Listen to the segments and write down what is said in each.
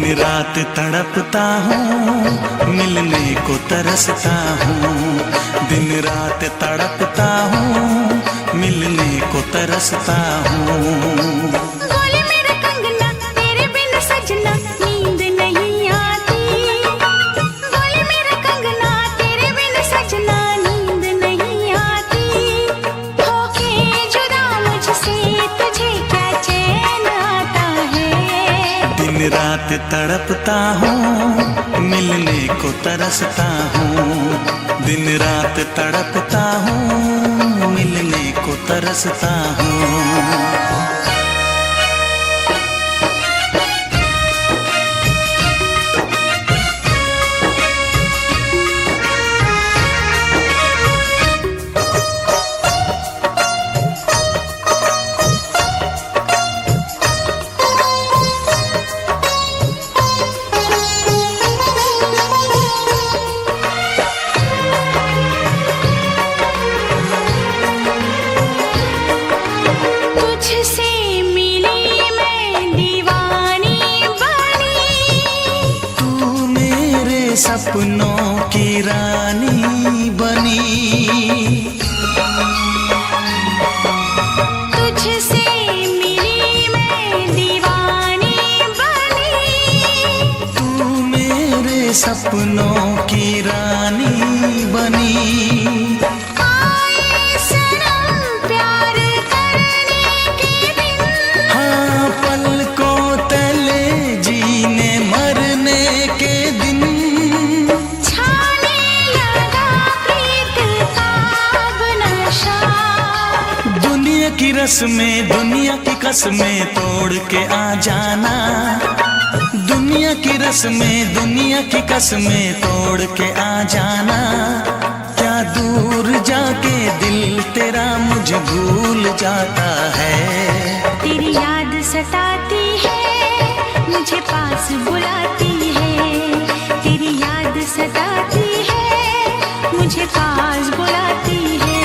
दिन रात तड़पता हूँ, मिलने को तरसता हूँ। दिन रात तड़पता हूँ, मिलने को तरसता हूँ। बोले मेरा कंगना तेरे बिन सजना नींद नहीं आती। बोले मेरा कंगना तेरे बिन सजना नींद नहीं आती। होके जुदा मुझसे तुझे क्या चैन आता है। दिन रात तड़पता हूँ, मिलने को तरसता हूँ। दिन रात तड़पता हूँ, मिलने को तरसता हूँ। तुझसे मिली मैं दीवानी बनी। तू मेरे सपनों की रानी बनी। तुझसे मिली मैं दीवानी बनी। तू मेरे सपनों की रानी बनी। आए सनम प्यार करने के दिन। हाँ, पलकों तले जीने मरने के दिन। छाने लगा प्रीत का अब नशा। दुनिया की रस्में, दुनिया की कसमें तोड़ के आ जाना। दुनिया की रस्में, दुनिया की कसमें तोड़ के आ जाना। क्या दूर जाके दिल तेरा मुझे भूल जाता है। तेरी याद सताती है, मुझे पास बुलाती है। तेरी याद सताती है, मुझे पास बुलाती है।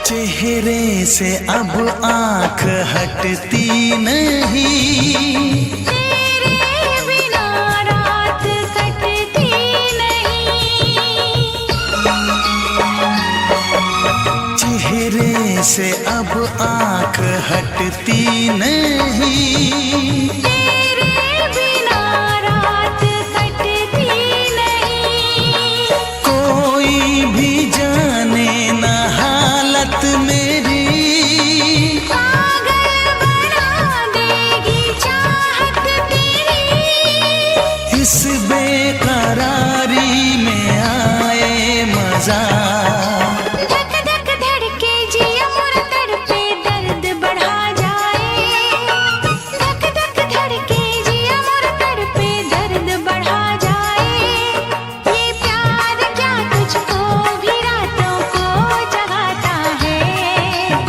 चेहरे से अब आंख हटती नहीं। तेरे बिना रात कटती नहीं। चेहरे से अब आंख हटती नहीं। तेरे बिना रात कटती नहीं। कोई भी जाने ना हालत मेरी। पागल बना देगी चाहत तेरी। इस बेकरारी में आए मजा। धक धक धड़के जिया मोर तड़पे दर्द बढ़ा जाए। धक धक धड़के जिया मोर तड़पे दर्द बढ़ा जाए। ये प्यार क्या तुझको भी रातों को जगाता है।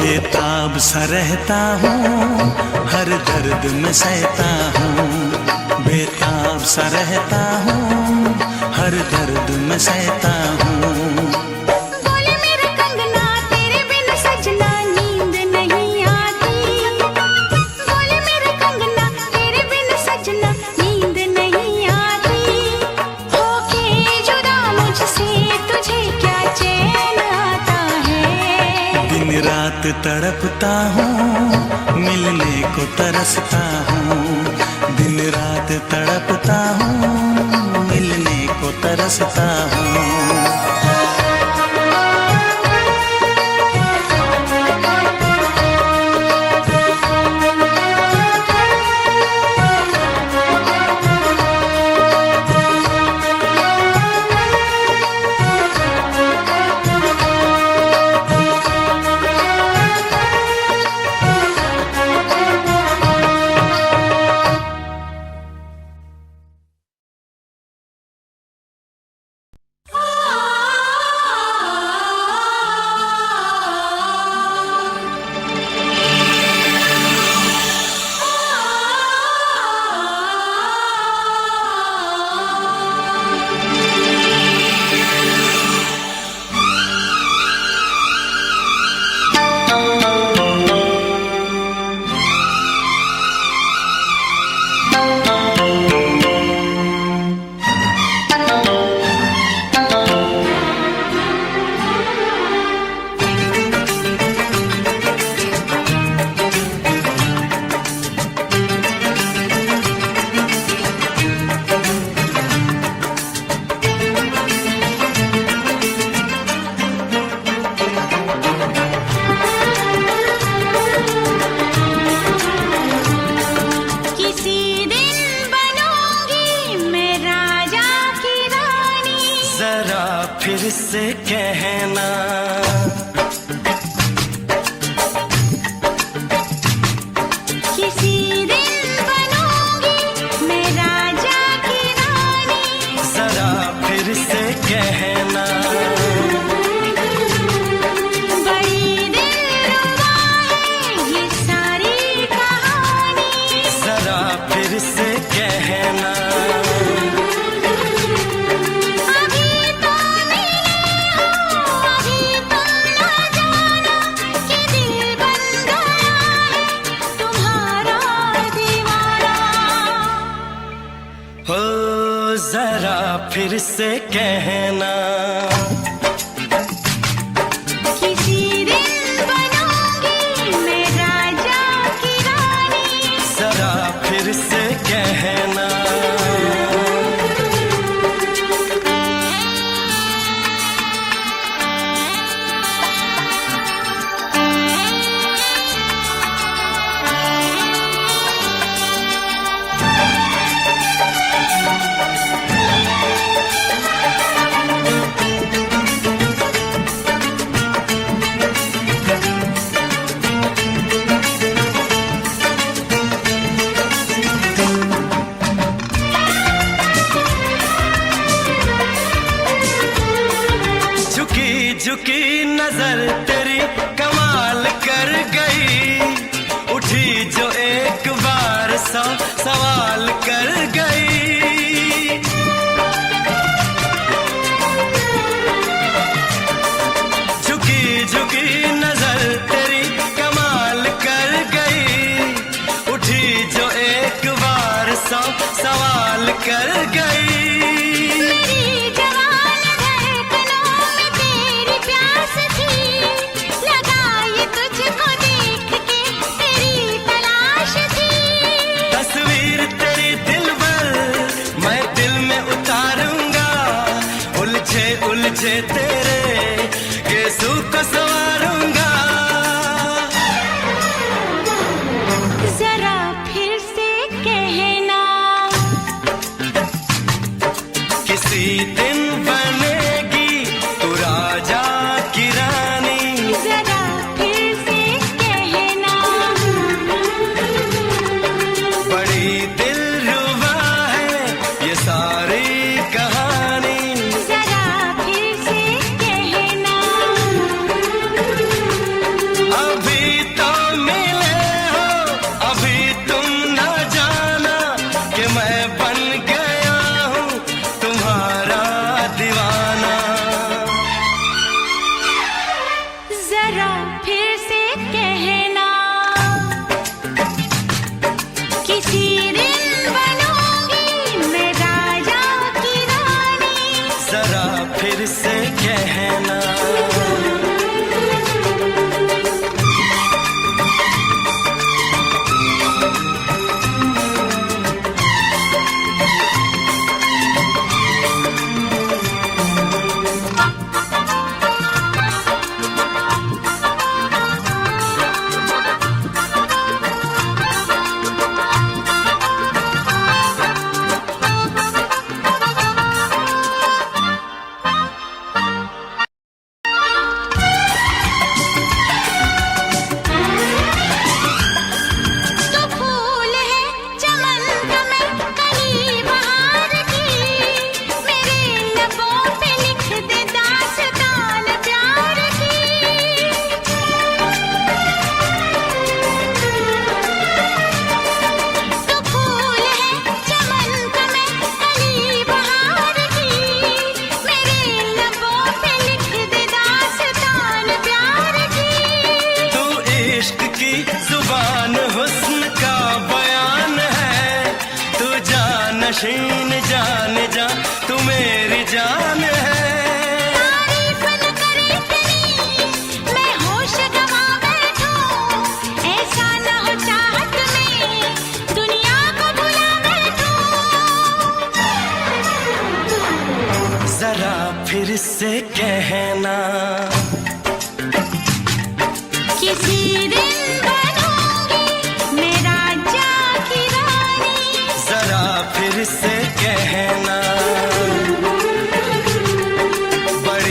बेताब सा रहता हूँ, हर दर्द में सहता हूँ। बेताब सा रहता हूँ, हर दर्द में सहता हूँ। बोले मेरा कंगना तेरे बिन सजना नींद नहीं आती। बोले मेरा कंगना तेरे बिन सजना नींद नहीं आती। होके जुदा मुझसे तुझे क्या चैन आता है। दिन रात तड़पता हूँ, मिलने को तरसता हूँ। दिन रात तड़पता हूँ, मिलने को तरसता हूँ। फिर से कहना। किसी दिन बनूंगी मैं राजा की रानी, जरा फिर से कहना। बड़ी दिलरुबा है ये सारी कहानी, जरा फिर से कहना। अभी तो मिले हो, अभी तुम ना जाना कि दिल बन गया है तुम्हारा दीवाना। हो जरा फिर से कहना। किसी दिन बनूंगी मैं राजा की रानी, जरा फिर से कहना। झुकी झुकी नजर तेरी कमाल कर गई, उठी जो एक बार सौ सवाल कर गई। झुकी झुकी नजर तेरी कमाल कर गई, उठी जो एक बार सौ सवाल कर गई। मेरी जवान धड़कनों में तेरी प्यास थी, लगाई तुझको देख के तेरी तलाश थी। तस्वीर तेरी दिल भर मैं दिल में उतारूंगा, उलझे उलझे तेरे केसू को संवारूंगा। जरा फिर से कहना, किसी दिन बनेगी तू राजा की रानी, जरा फिर से कहना। बड़ी दिलरुबा है ये सारी कहानी। जरा फिर से कहना, अभी तो मिले हो, अभी तुम न जाना कि मैं बन गया हूँ तुम्हारा दीवाना। जरा फिर से कहना, किसी दिन बनूंगी मैं राजा की रानी, जरा फिर से कहना। तो फूल है चमन का मैं कली बहार की, मेरे लबों पे लिख दे दास्तान प्यार की। तो फूल है चमन का मैं कली बहार की, मेरे लबों पे लिख दे दास्तान प्यार की। तू इश्क की जुबान हुस्न का बयान है, तू जानशीन जान जा तू मेरी जान है। तारीफ न करे इतनी मैं होश गवा बैठूं, ऐसा न हो चाहत में दुनिया को भुला बैठूं। जरा फिर से कहना, किसी दिन बनूंगी मैं राजा की रानी, जरा फिर से कहना। बड़ी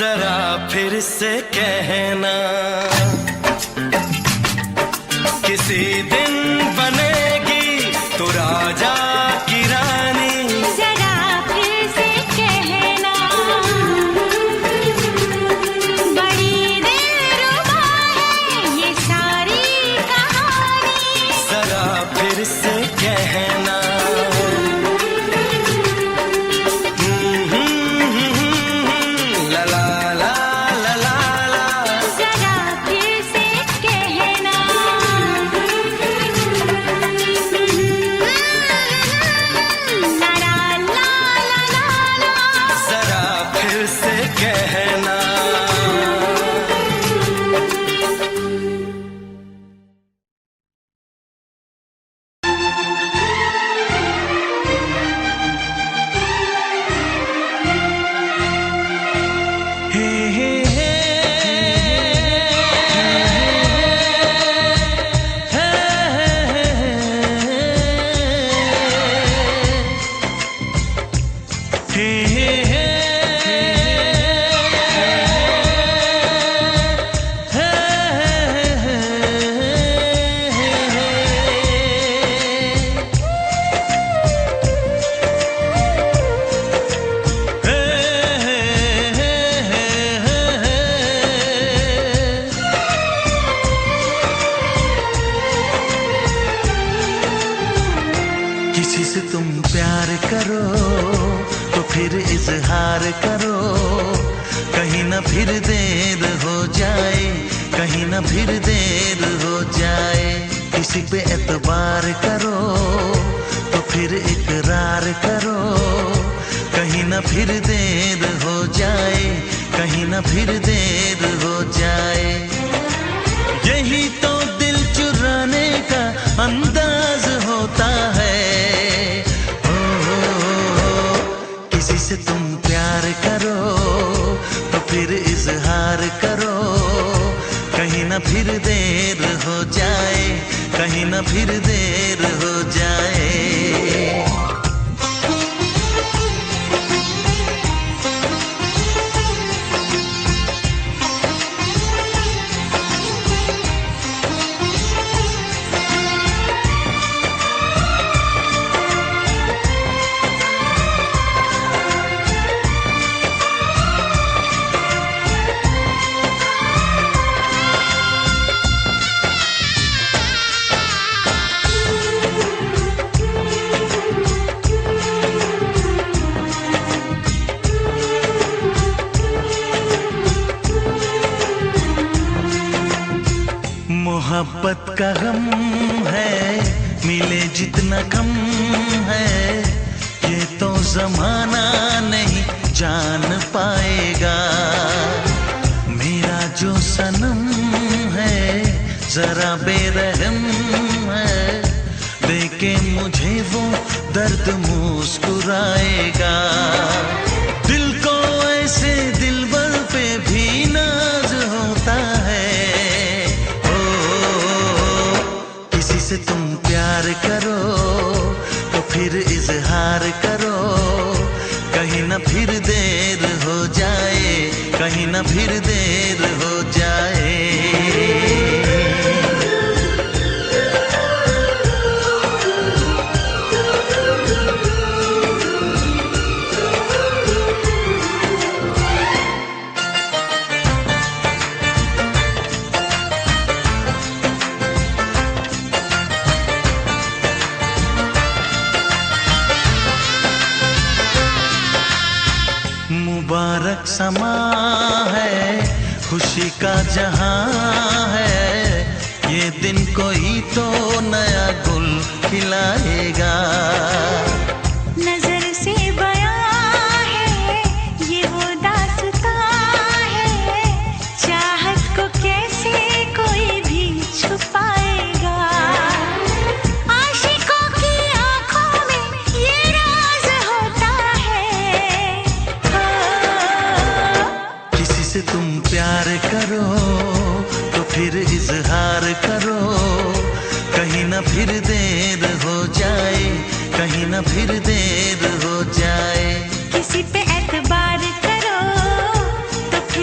जरा फिर से कहना, किसी दिन बनेगी तो राजा की रानी। जरा फिर से कहना, बड़ी दिलरुबा है ये सारी कहानी। जरा फिर से कहना, ला ला ला ला ला ला। जरा फिर से कहना, ला ला ला ला ला। जरा फिर से कहना। हे हे हे किसी से तुम प्यार करो तो फिर इजहार करो, कहीं ना फिर देर हो जाए, कहीं ना फिर देर हो जाए। किसी पे एतबार करो तो फिर इकरार करो, कहीं ना फिर देर हो जाए, कहीं ना फिर देर हो जाए। यही तो दिल चुराने का अंदाज होता है। किसी से तुम प्यार करो तो फिर इजहार करो, कहीं ना फिर देर हो जाए, कहीं ना फिर देर हो जाए। मोहब्बत का गम है, मिले जितना कम है, ये तो जमाना नहीं जान पाएगा। मेरा जो सनम है जरा बेरहम है, देखे मुझे वो दर्द मुस्कुराएगा। दिल को ऐसे दिलबर पे भी नाज होता है। किसी से तुम प्यार करो तो फिर इजहार करो, कहीं ना फिर देर हो जाए, कहीं ना फिर देर हो जाए। मुबारक समा है, खुशी का जहां है, ये दिन कोई तो नया गुल खिलाएगा। नजर से बयां है ये वो दास्तां है, चाहत को कैसे कोई भी छुपाएगा। आशिकों की आंखों में ये राज होता है। किसी से तुम प्यार करो तो फिर इजहार करो, कहीं ना फिर देर हो जाए, कहीं ना फिर देर हो जाए। किसी पे एतबार करो तो फिर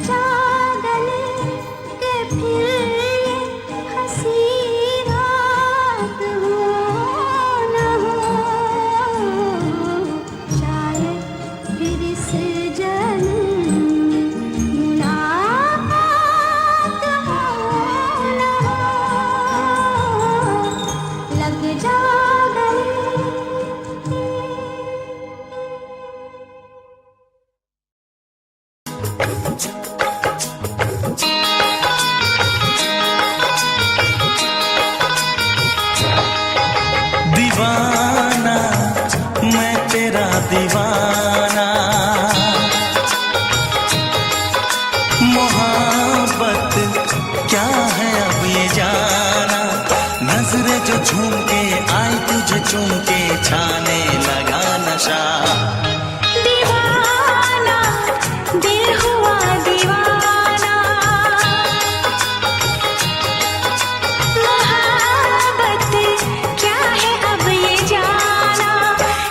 जा गले के फिर ये हंसी रात हो न हो, शायद फिर इस जन्म मुलाकात हो न हो, लग जा गले। दीवाना मैं तेरा दीवाना, मोहब्बत क्या है अब ये जाना, नजरें जो झूम के आई तुझे चूम के छाने लगा नशा। दीवाना दिल हुआ दीवाना, मोहब्बत क्या है अब ये जाना,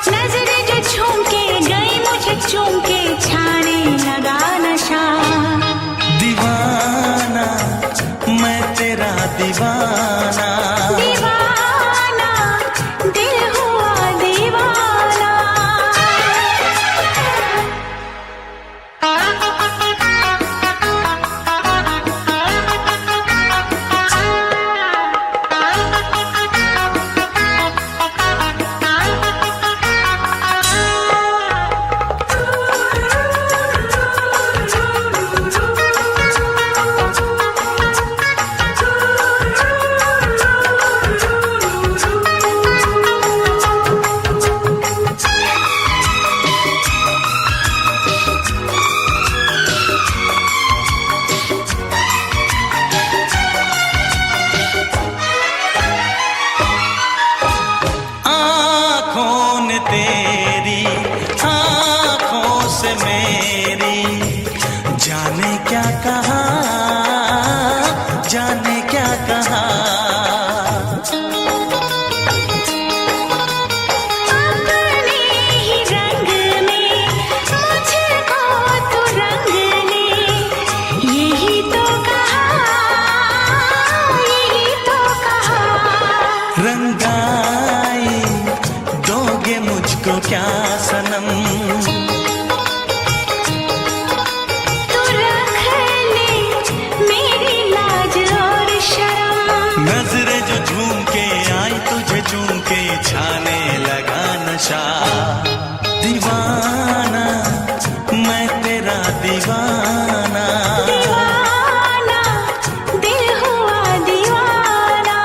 नजरें जो झूम के गई मुझे चूम के छाने लगा नशा। दीवाना मैं तेरा दीवाना, दीवाना दिल हुआ दीवाना। आँखों ने तेरी आँखों से मेरी जाने क्या कहा, जाने क्या कहा। अपने ही रंग में मुझको तो रंग ले, यही तो कहा, यही तो कहा। रंगाई दोगे मुझको क्या सनम, तू रख ले मेरी लाज और शर्म, नजरें जो झूम के आई तुझे चूम के छाने लगा नशा। दीवाना मैं तेरा दीवाना, दीवाना दिल हुआ दीवाना।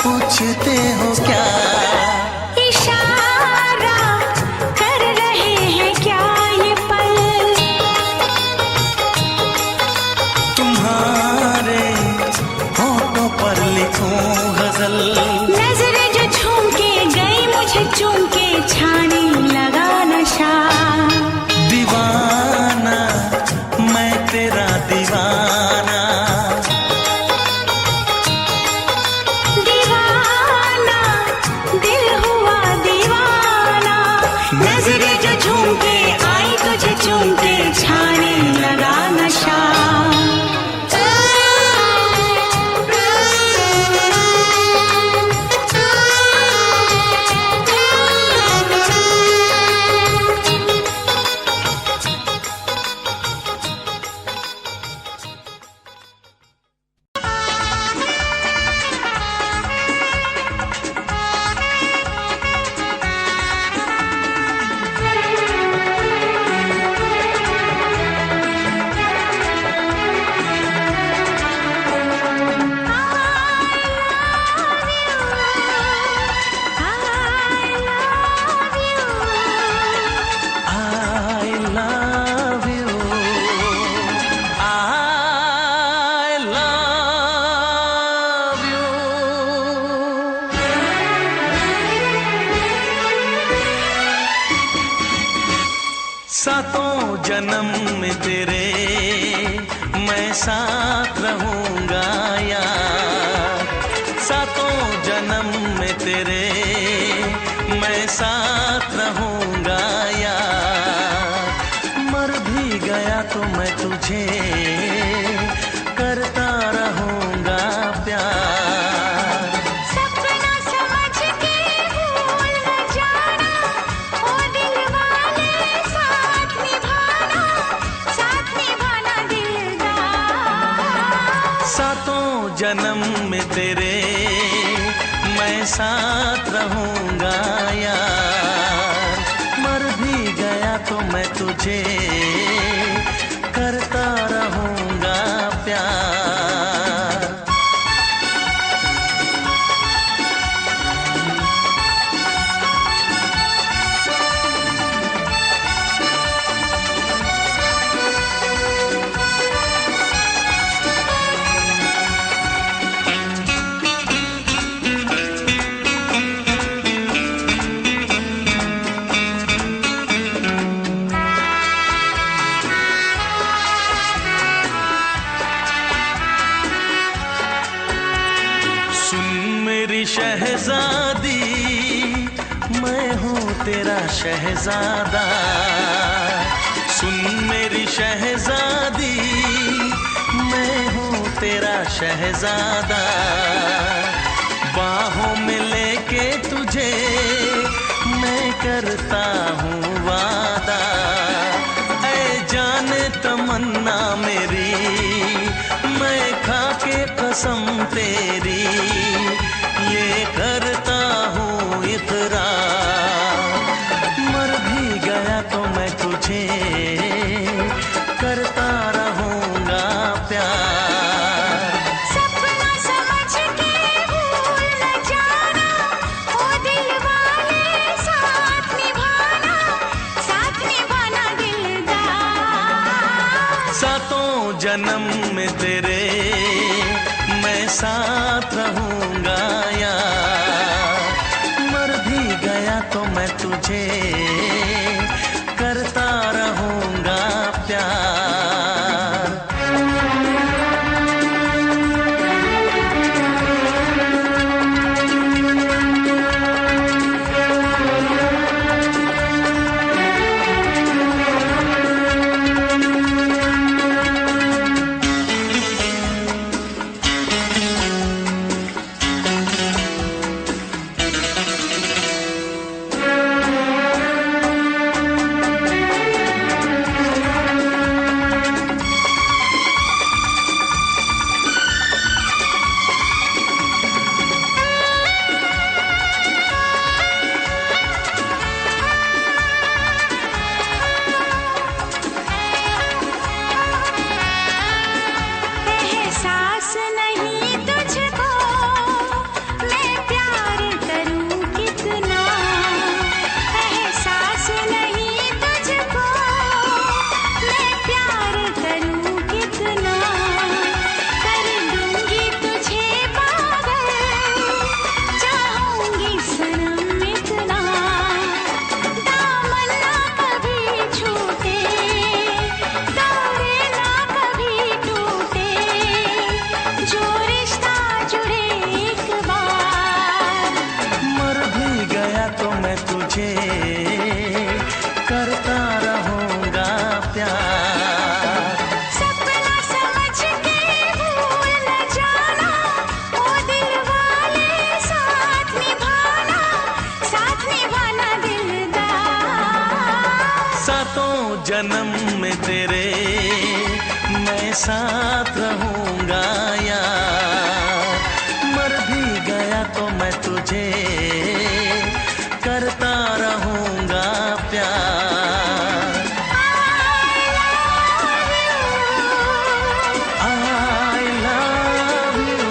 पूछते हो क्या? इशारा कर रहे हैं क्या ये पल? तुम्हारे होठों पर लिखूं गजल। नजरें जो झूम के गई मुझे चूम के छाने लगा नशा। दीवाना मैं तेरा दीवाना, दीवाना दिल हुआ दीवाना। नजरें जो झूम के आई तुझे चूम के छाने लगा नशा। सातों जन्म में तेरे मैं साथ रहूंगा यार, सातों जन्म में तेरे मैं साथ रहूंगा यार, मर भी गया तो मैं तुझे करता रहूंगा प्यार। सपना समझ के भूल न जाना, ओ दिल वाले साथ निभाना दिलदार। सातों जन्म में तेरे मैं साथ रहूंगा यार, मर भी गया तो मैं तुझे करता रहूंगा प्यार। शहजादी मैं हूँ तेरा शहजादा, सुन मेरी शहजादी मैं हूँ तेरा शहजादा, बाहों में लेके तुझे मैं करता हूँ वादा, ऐ जाने तमन्ना मेरी मैं खा के कसम तेरी ये करता हूँ इकरार, मर भी गया तो मैं तुझे करता रहूंगा प्यार। सपना समझ के भूल न जाना, ओ दिल वाले साथ निभाना दिलदार। सातों जन्म में तेरे मैं साथ रहूंगा यार, मर भी गया तो मैं तुझे करता रहूंगा प्यार। करता रहूंगा प्यार। सपना समझ के भूल न जाना, ओ दिल वाले साथ निभाना दिलदार। सातों जन्म में तेरे मैं साथ रहूंगा यार, मर भी गया तो मैं तुझे करता रहूंगा प्यार। I love you।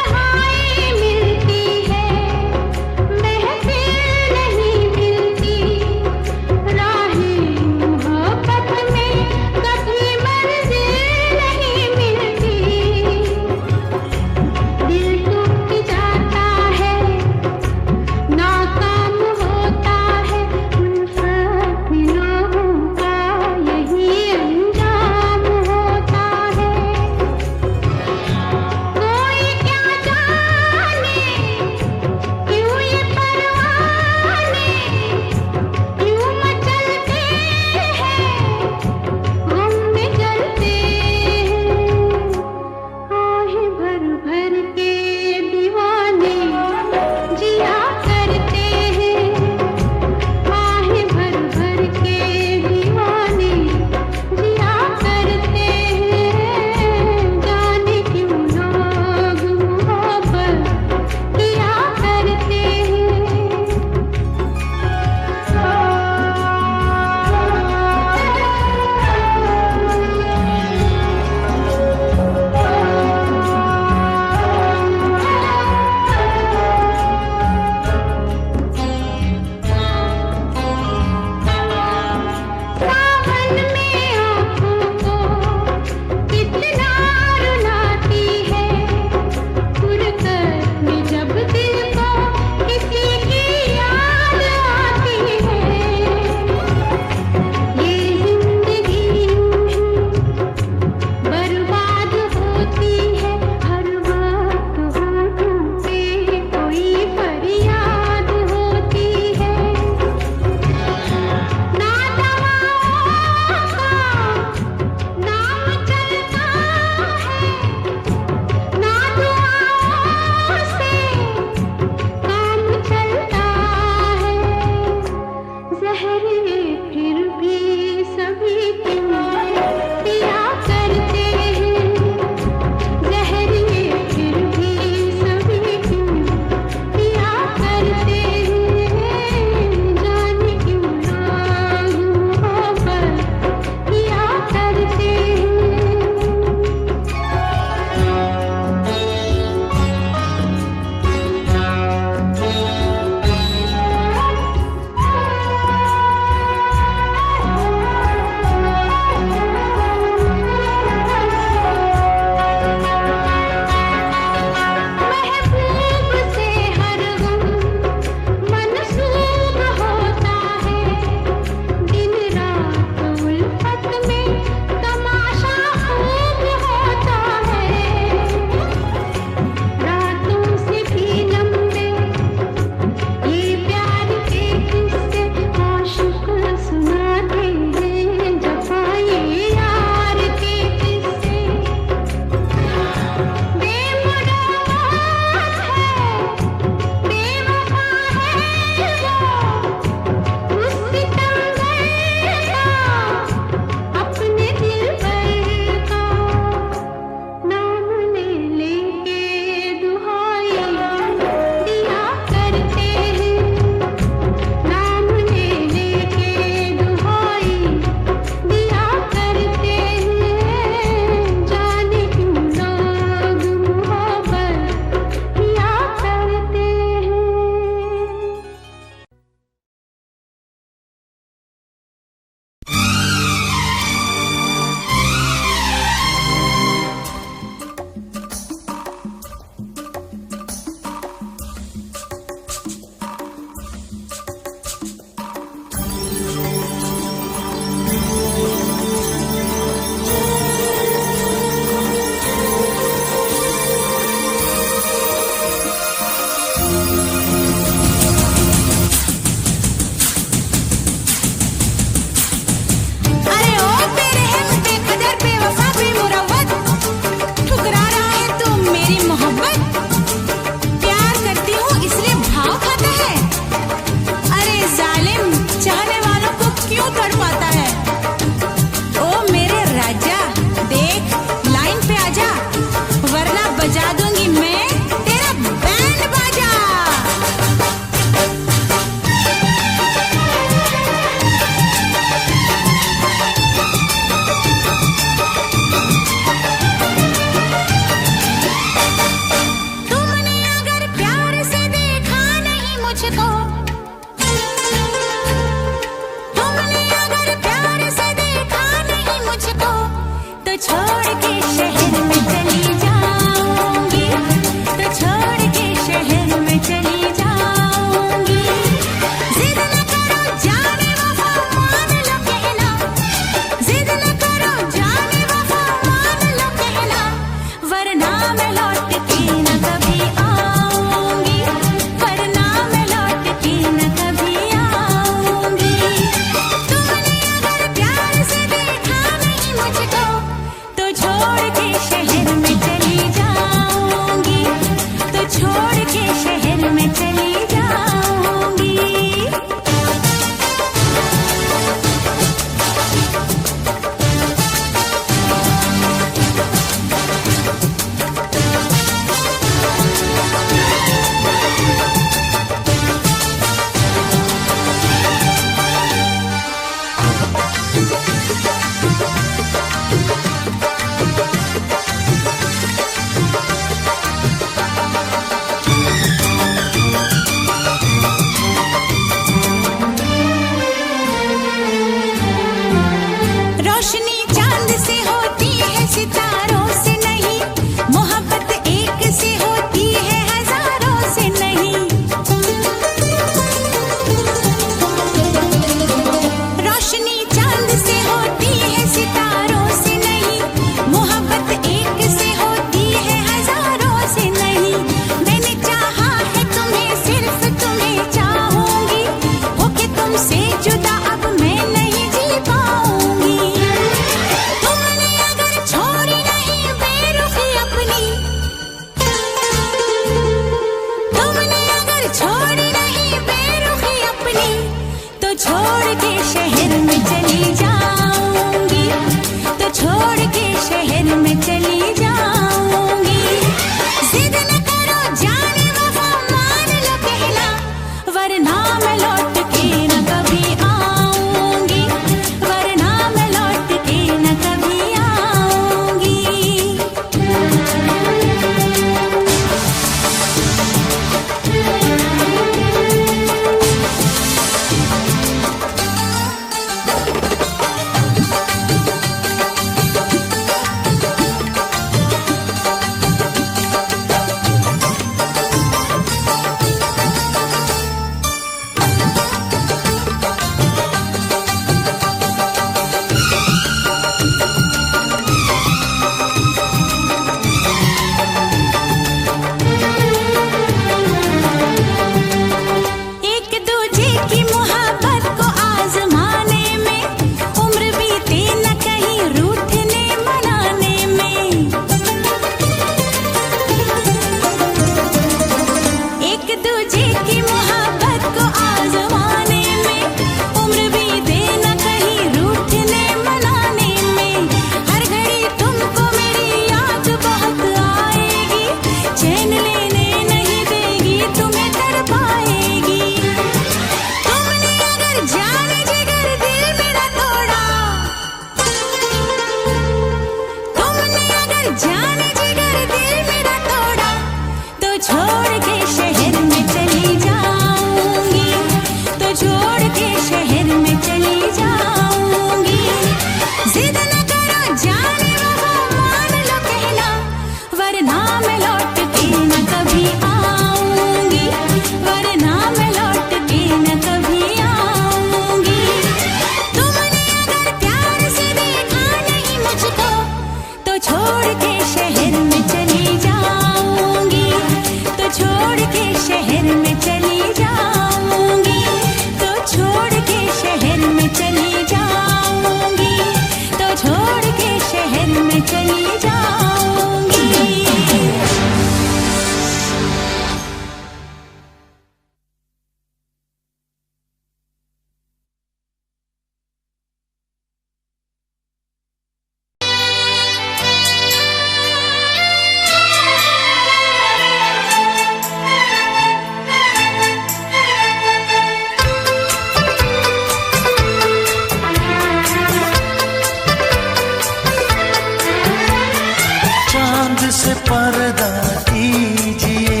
से पर्दा कीजिए,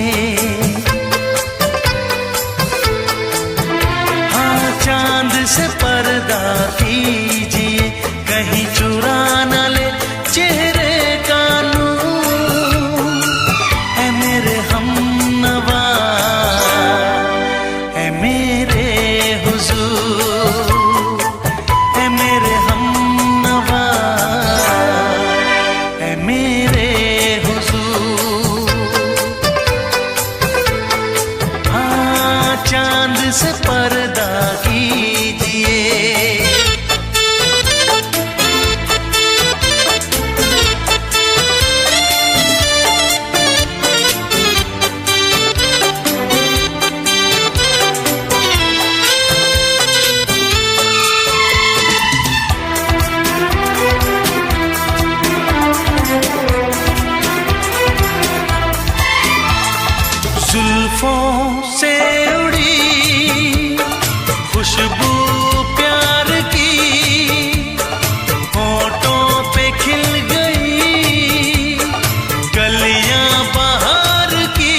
हाँ चांद से पर्दा कीजिए, कहीं चुरा न ले चेहरे का नूर। ऐ मेरे हमनवा, ऐ मेरे हुजूर, ऐ मेरे हमनवा, ऐ मेरे हुजूर। हाँ चांद से पर्दा कीजिए। जुल्फों से उड़ी खुशबू प्यार की, होठों पे खिल गई कलियां बहार की,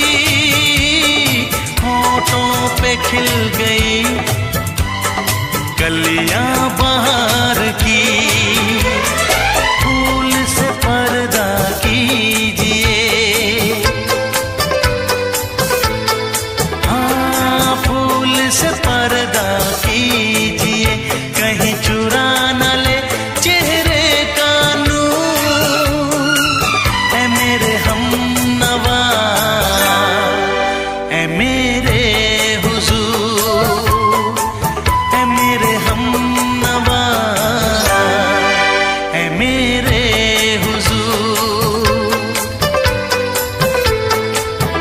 होठों पे खिल गई कलियां बहार की। फूल से पर्दा कीजिए, से पर्दा कीजिए, कहीं चुरा न ले चेहरे का नूर। ऐ मेरे हमनवा, ऐ मेरे हुजूर, ऐ मेरे हमनवा, ऐ मेरे हुजूर।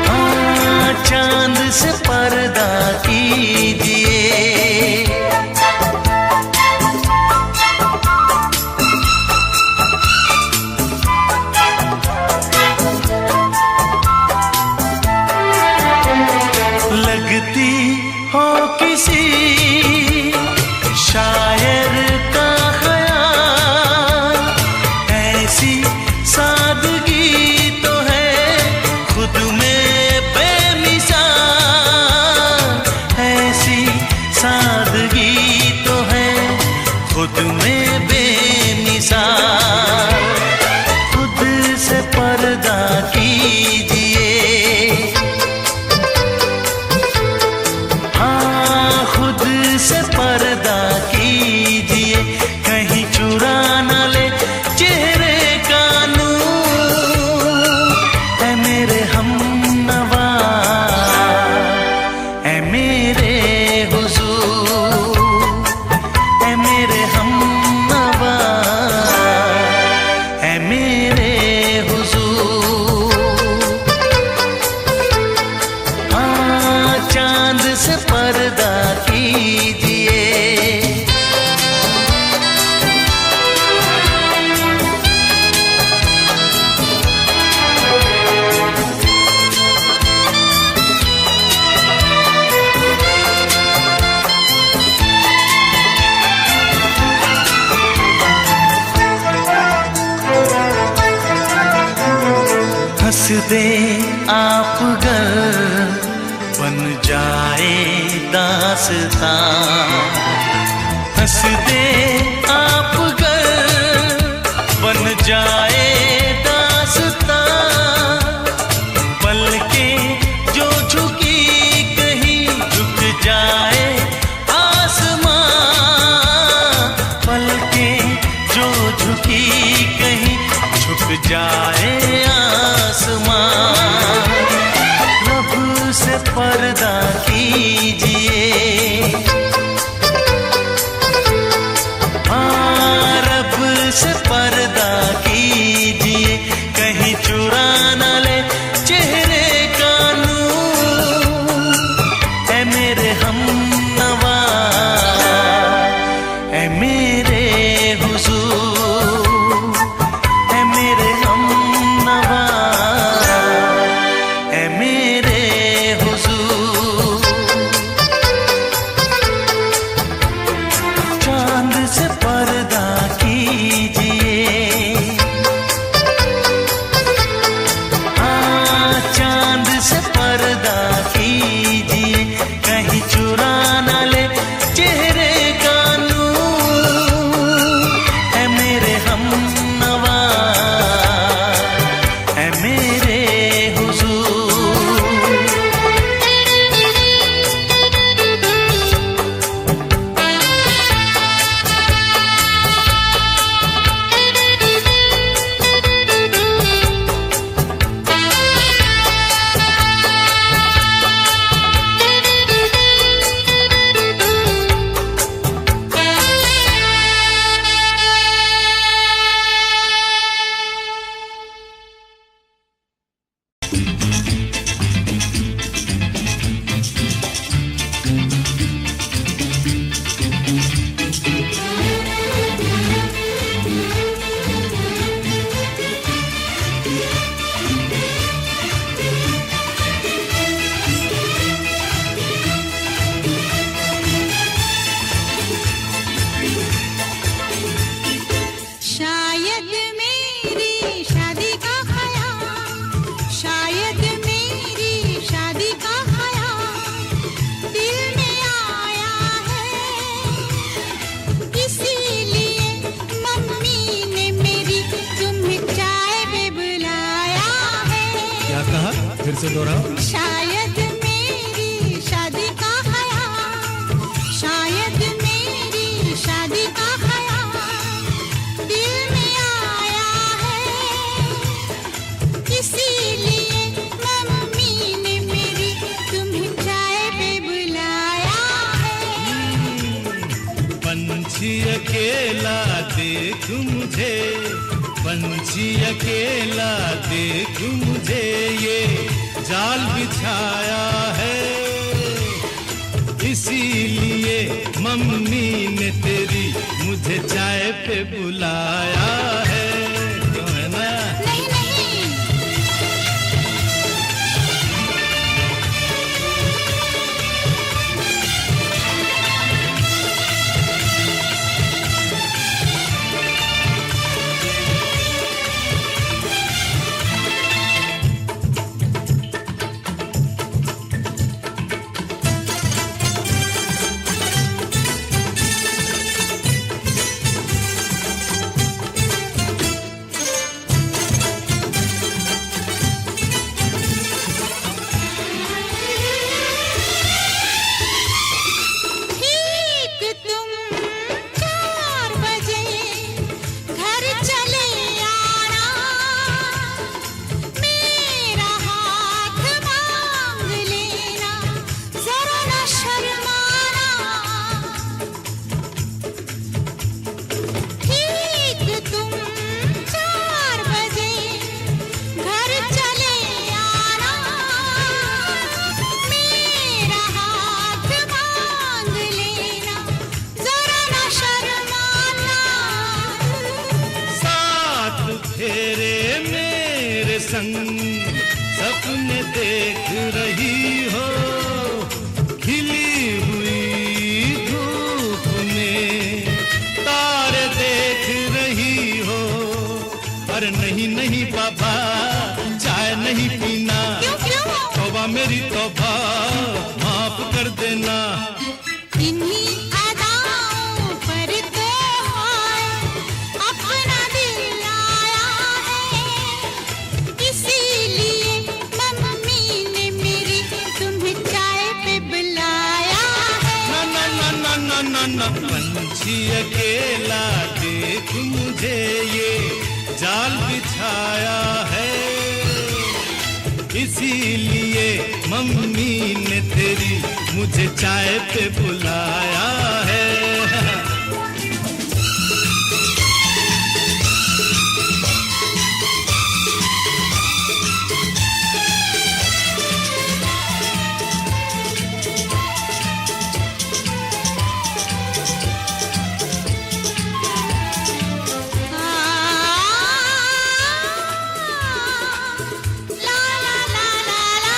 हाँ चांद से पर्दा कीजिए। लगती हो किसी शायर का ख्याल, ऐसी सादगी तो है खुद में बेमिसाल, ऐसी सादगी तो है खुद में बेमिसाल। खुद से पर्दा कीजिए, हाँ खुद से पर्दा कीजिए, कहीं चुरा न ले चेहरे का नूर। ऐ मेरे हमनवा, ऐ मेरे हुजूर, ऐ मेरे हमनवा, ऐ मेरे हुजूर। हाँ चांद से पर्दा कीजिए। हंस दे आप गर बन जाए दास्तां, हंस दे आप गर बन जाए दास्तां। पलकें जो झुकी कहीं झुक जाए आसमां, पलकें जो झुकी कहीं झुक जाए आसमां। रब से पर्दा कीजिए, दोहराओ। शायद मेरी शादी का ख्याल, शायद मेरी शादी का ख्याल दिल में आया है, इसीलिए मम्मी ने मेरी तुम्हें चाय पे बुलाया है। पंछी अकेला देख मुझे, पंछी अकेला देख मुझे, ये जाल बिछाया है, इसीलिए मम्मी ने तेरी मुझे चाय पे बुलाया है। क्यों है ना? नहीं नहीं, ठीक तुम 4 बजे घर चले आना, मेरा हाथ मांग लेना, जरा न शर्माना। ठीक तुम 4 बजे घर चले आना, मेरा हाथ मांग लेना, जरा न शर्माना। साथ फेरे मेरे संग सपने देख रही हो, खिली हुई धूप में तारे देख रही हो। अरे नहीं नहीं बाबा, चाय नहीं पीना, क्यों क्यों? तौबा मेरी तौबा, माफ कर देना। इन्हीं अदाओं पर तो हाय अपना दिल आया है, इसीलिए मम्मी ने मेरी तुम्हें चाय पे बुलाया है। ना ना ना ना ना ना ना, पंछी अकेला देख मुझे, ये जाल बिछाया है, इसीलिए मम्मी ने तेरी मुझे चाय पे बुलाया है। ला ला ला ला ला,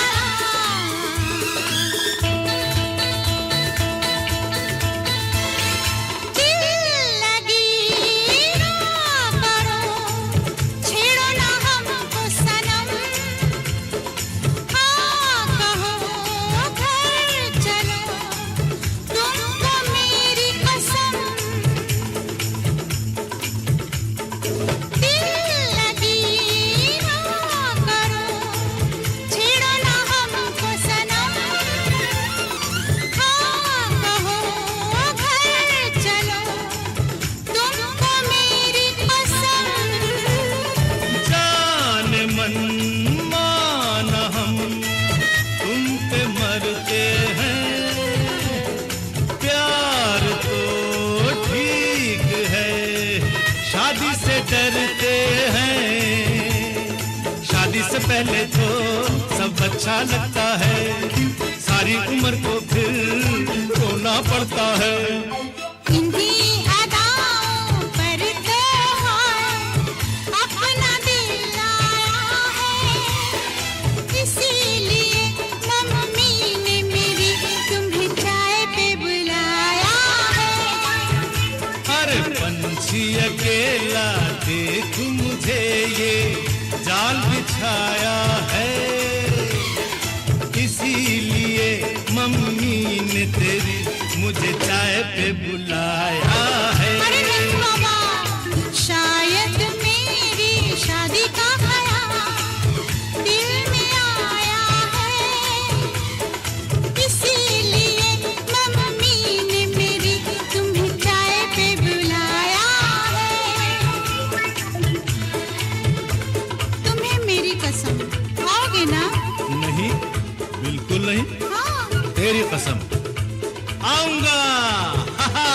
दिल लगी ना करो, छेड़ो ना हमको सनम, हाँ कहो घर चलो, तुमको मेरी कसम। दिल लगी ना करो, छेड़ो ना हमको सनम, हाँ कहो घर चलो, तुमको मेरी कसम। जान मन मान हम तुम पे मरते हैं, प्यार तो ठीक है, शादी से डरते हैं। शादी से पहले तो सब अच्छा लगता है, सारी उम्र को फिर रोना पड़ता है। इन्हीं अदाओं पर तो हाय अपना दिल आया है, इसीलिए मम्मी ने मेरी तुम्हें चाय पे बुलाया है। अरे पंछी अकेला देख मुझे, ये जाल बिछाया है, इसीलिए मम्मी ने तेरी मुझे चाय पे बुलाया है। अरे नहीं बाबा, शायद मेरी शादी का ख्याल दिल में आया तेरी कसम आऊंगा। हा हा।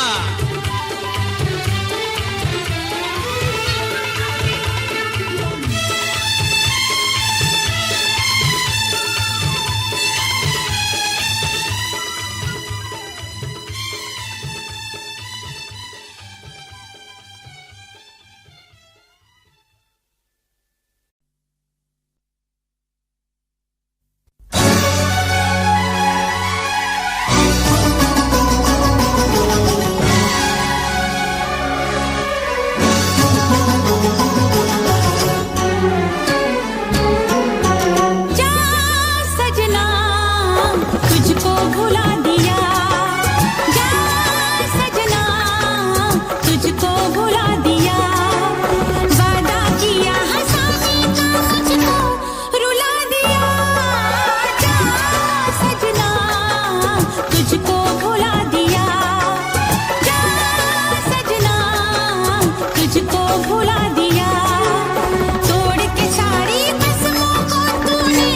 जा सजना तुझको भुला दिया, जा सजना तुझको भुला दिया, वादा किया हंसाने का मुझको रुला दिया, जा सजना तुझको भुला दिया, जा सजना तुझको भुला दिया, तोड़ के सारी कसमों को तूने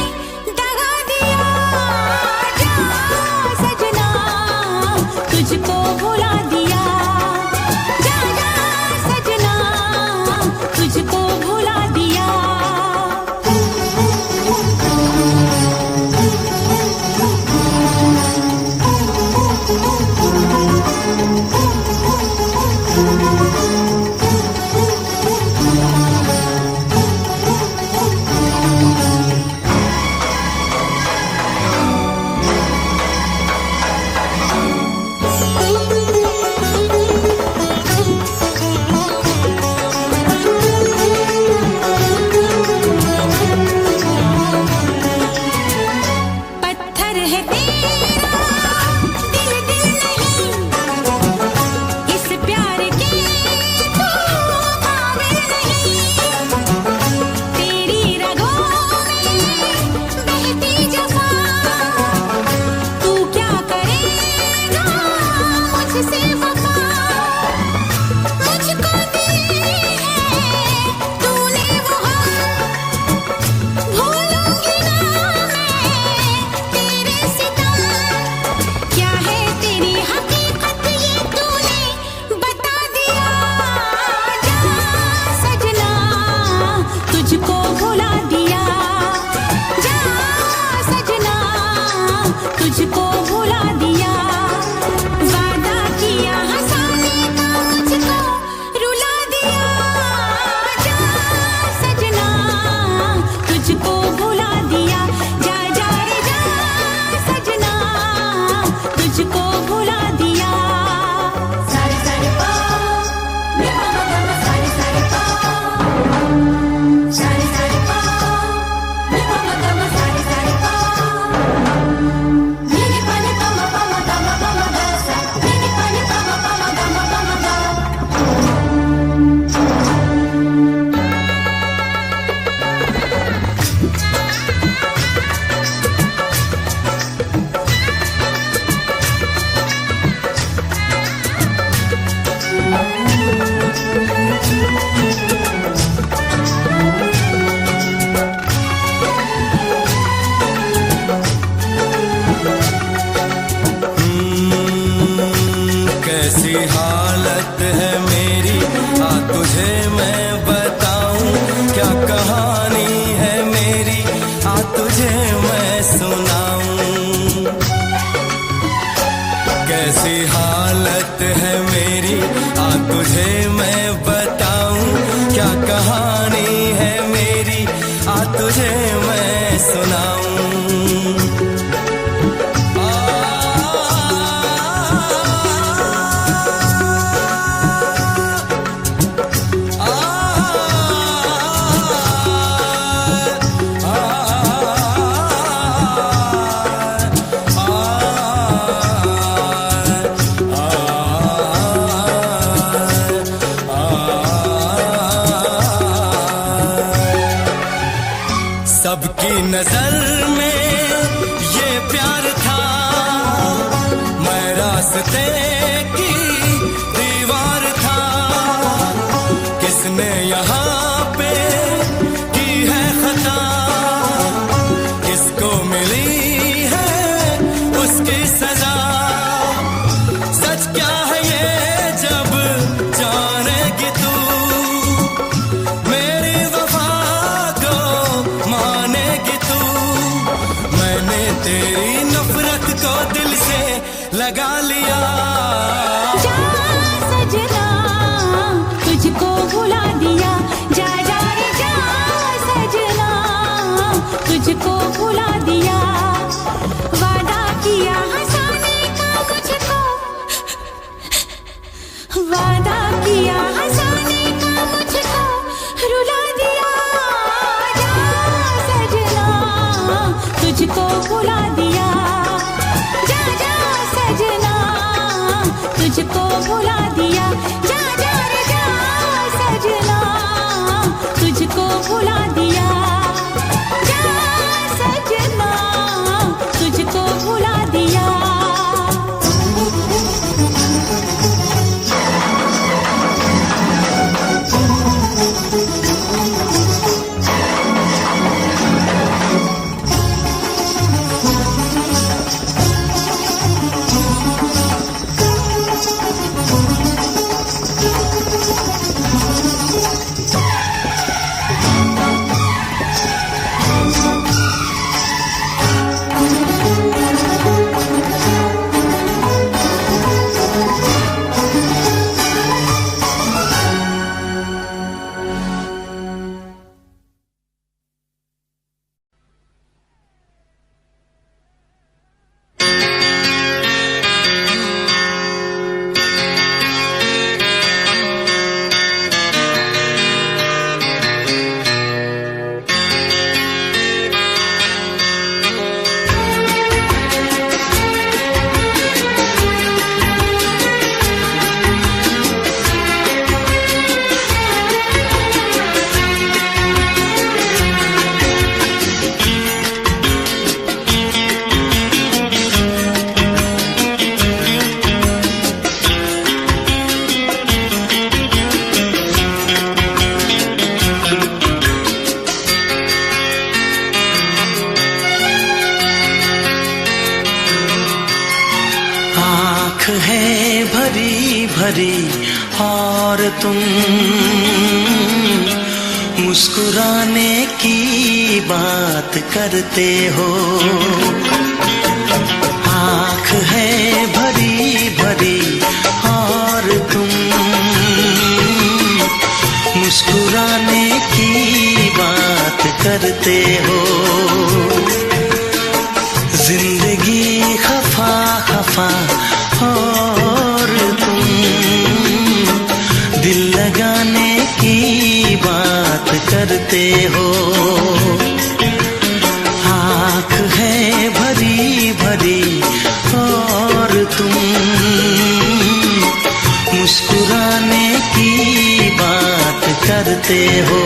दगा दिया, जा सजना तुझको भुला दिया, जा सजना तुझको भुला दिया। पत्थर है तेरा दिल दिल नहीं, इस प्यार के तू काबिल नहीं, तेरी रगों में बहती जफा, तू क्या करेगा मुझसे वफा, मुझको दी है तूने वो भूलूंगी ना मैं तेरे सितम, क्या है तेरी हकीकत ये तूने बता दिया, जा सजना तुझको भुला दिया, जा सजना तुझको भुला दिया, वादा किया हंसाने का मुझको रुला दिया, जा सजना तुझको भुला दिया, जा जा रे जा सजना तुझको भुला दिया। सारे सारे पा मे पा मा गा मा, सारे सारे पा, सारे सारे पा मे पा मा गा मा, सारे सारे पा, नी नी पा नी पा मा गा मा गा सा, नी नी पा नी पा मा गा मा गा। कैसी हालत है मेरी, आ तुझे मैं बताऊं, क्या कहानी है मेरी, आ तुझे मैं सुनाऊं, कैसी हालत है मेरी, आ तुझे मैं बताऊं, क्या कहानी है मेरी, आ तुझे मैं सुनाऊं। तेरी सजा। सच क्या है ये जब जानेगी तू, मेरी वफा को मानेगी तू। मैंने तेरी नफरत को दिल से लगा लिया। जा सजना तुझको भुला दिया, जा जा रे जा सजना तुझको भुला दिया। वादा किया हंसाने का मुझको, वादा किया हंसाने का मुझको रुला दिया। जा सजना तुझको भुला दिया, जा जा सजना तुझको भुला दिया। जा जा रे जा सजना तुझको भुला दिया, जा सजना तुझको भुला दिया। आँख है भरी भरी और तुम मुस्कुराने की बात करते हो। आँख है भरी भरी और तुम मुस्कुराने की बात करते हो। जिंदगी खफा खफा और तुम दिल लगाने की बात करते हो। आँख है भरी भरी और तुम मुस्कुराने की बात करते हो।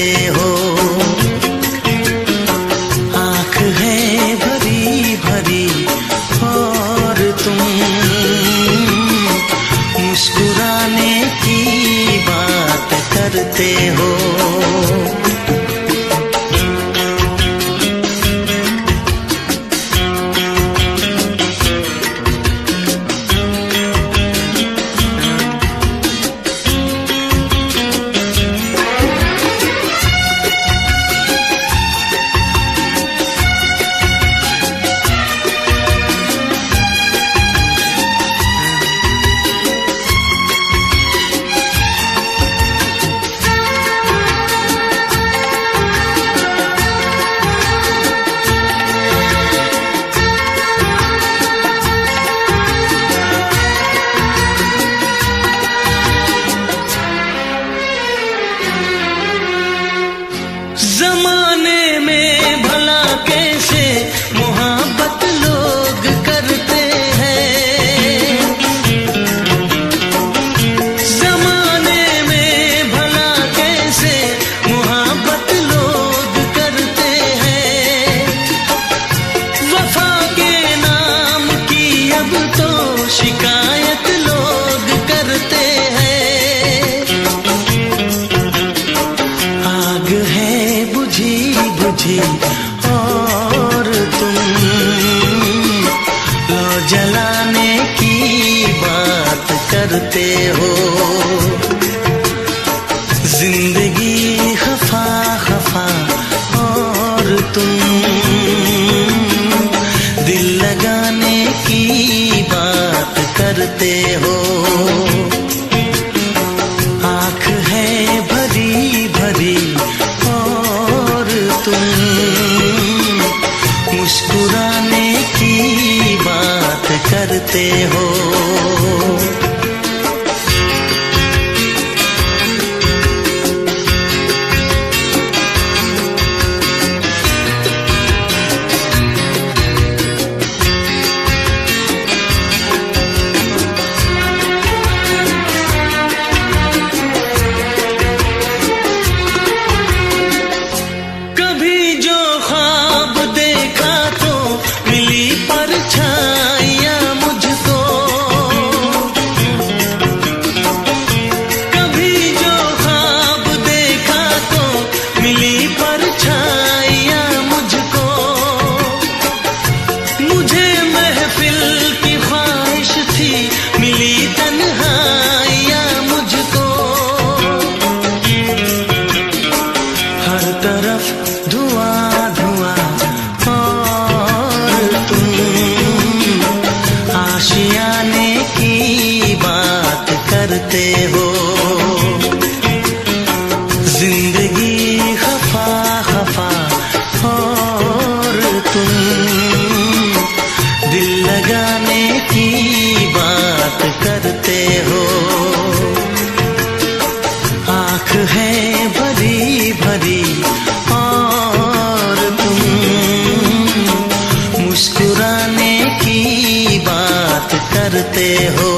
हो। आँख है भरी भरी और तुम मुस्कुराने की बात करते हो। जमाने में भला कैसे मोहब्बत लोग करते हैं। जमाने में भला कैसे मोहब्बत लोग करते हैं। वफा के नाम की अब तो शिकायत लोग करते हैं। आग है बुझी बुझी और तुम लो जलाने की बात करते हो। जिंदगी खफा खफा और तुम दिल लगाने की बात करते हो। आँख है भरी भरी और तुम मुस्कुराने की बात करते हो। धुआं धुआं और तुम आशियाने की बात करते हो। जिंदगी खफा खफा और तुम दिल लगाने की बात करते हो। आँख है भरी भरी और तुम मुस्कुराने की बात करते हो।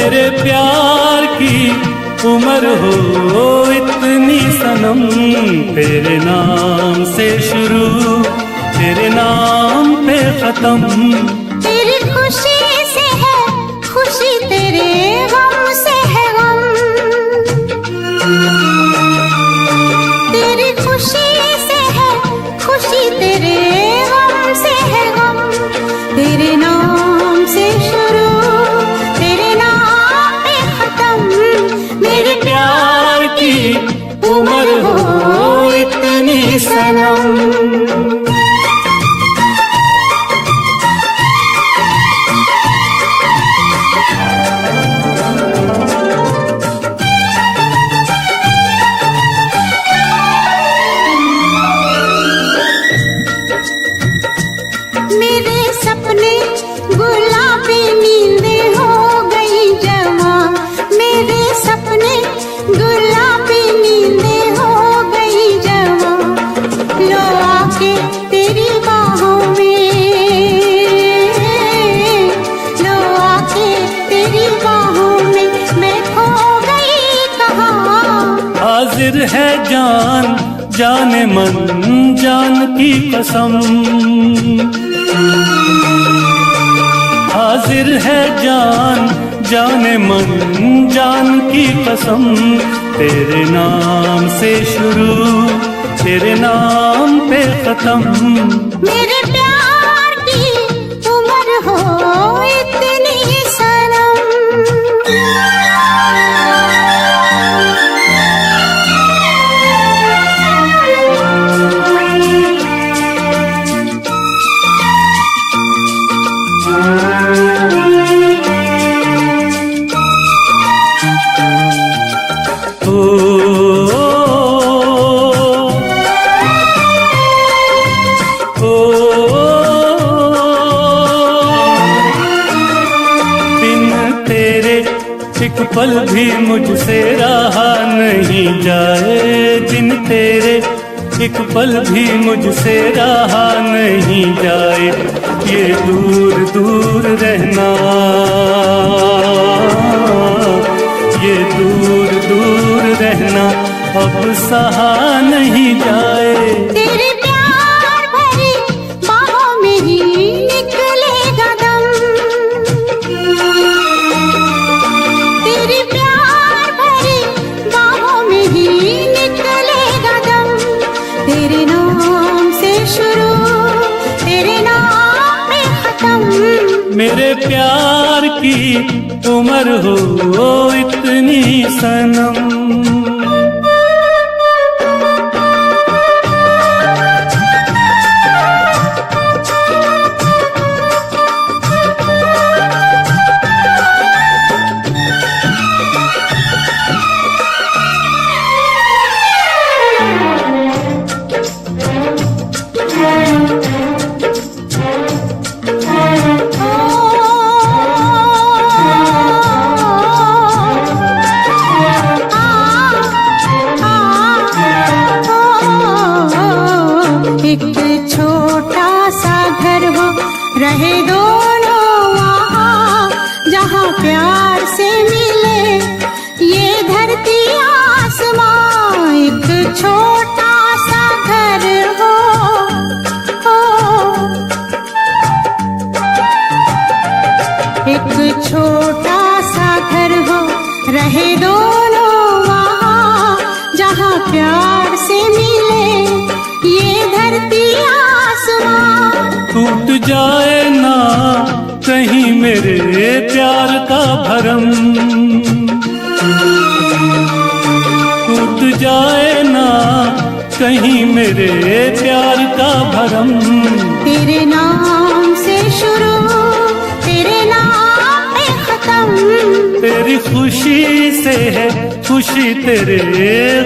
मेरे प्यार की उम्र हो इतनी सनम, तेरे नाम से शुरू तेरे नाम पे खत्म। तेरी खुशी से है खुशी, तेरे गम से है गम। तेरी खुशी से है खुशी, तेरे गम से है गम। तेरे नाम से शुरू तेरे नाम पे खत्म। मेरे प्यार की उम्र हो इतनी सनम। मेरे सपने गुलाबी नींदें हो गई जवां। मेरे सपने गुलाबी नींदें हो गई जवां। लो आके तेरी बाहों में, लो आके तेरी बाहों में मैं खो गई कहाँ। हाजिर है जान जाने मन जान की कसम, हाजिर है जान जाने मन जान की कसम। तेरे नाम से शुरू तेरे नाम पे खत्म। मेरे प्यार की उम्र हो इतनी सनम। एक पल भी मुझसे रहा नहीं जाए, दिन तेरे एक पल भी मुझसे रहा नहीं जाए। ये दूर दूर रहना, ये दूर दूर रहना अब सहा नहीं जाए। तेरे प्यार भरी बाहों में ही निकलेगा दम। तेरे प्यार भरी बाहों में ही निकलेगा दम। तेरे नाम से शुरू तेरे नाम पे खत्म। मेरे प्यार की उम्र हो इतनी सनम। एक छोटा सा घर हो रहे दोनों वहाँ, जहाँ प्यार से मिले ये धरती आसमां। एक छोटा सा घर हो, एक छोटा सा घर हो रहे दोनों वहाँ, जहाँ प्यार से मिले ये धरती आसमां। टूट जाए ना कहीं मेरे प्यार का भरम, टूट जाए ना कहीं मेरे प्यार का भरम। तेरे नाम से शुरू तेरे नाम पे खत्म। तेरी खुशी से है खुशी, तेरे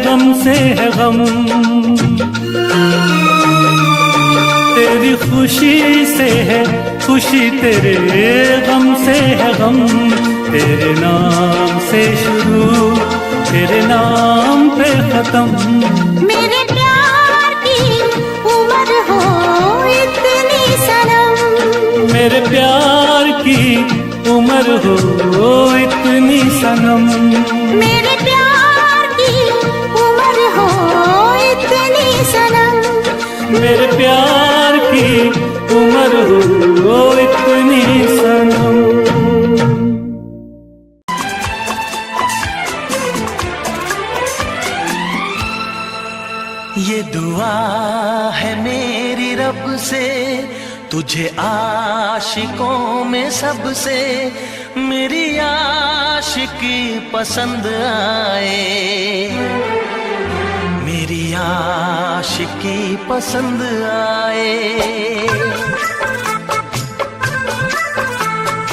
गम से है गम। तेरी खुशी से है खुशी, तेरे गम से है गम। तेरे नाम से शुरू तेरे नाम पे खत्म। मेरे प्यार की उम्र हो इतनी सनम। मेरे प्यार की उम्र हो इतनी सनम। मेरे प्यार की उम्र हो इतनी सनम, मेरे प्यार की उम्र हो इतनी सनम। ये दुआ है मेरी रब से, तुझे आशिकों में सबसे मेरी आशिकी पसंद आए, मेरी आशिकी पसंद आए।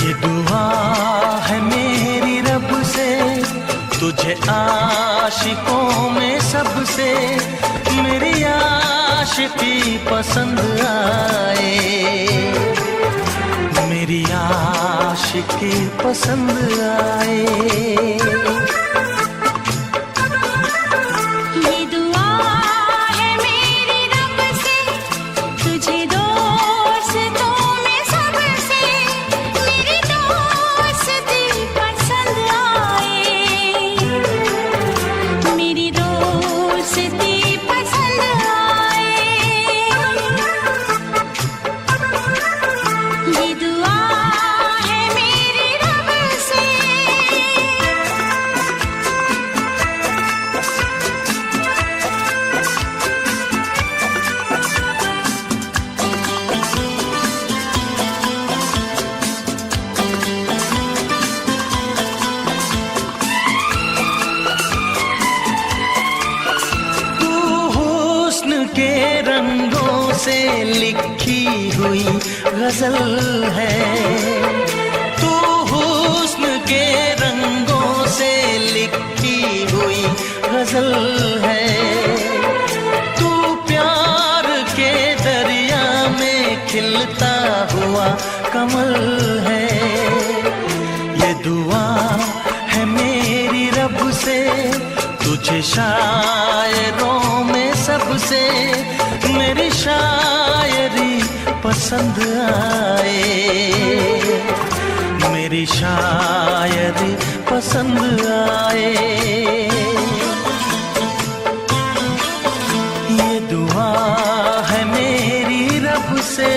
ये दुआ है मेरी रब से, तुझे आशिकों में सबसे मेरी आशिकी पसंद आए, मेरी आशिकी पसंद आए। ये दुआ है मेरी रब से, तुझे दोस्तों में सबसे मेरी दोस्ती पसंद आए, मेरी दोस्ती पसंद आए। ये दुआ है मेरी रब से। तू हुस्न के रंगों से लिखी हुई गजल है, तू हुस्न के रंगों से लिखी हुई गजल है। तू प्यार के दरिया में खिलता हुआ कमल है। ये दुआ है मेरी रब से, तुझे शायरों में सबसे मेरी शायरी पसंद आए, मेरी शायरी पसंद आए। ये दुआ है मेरी रब से।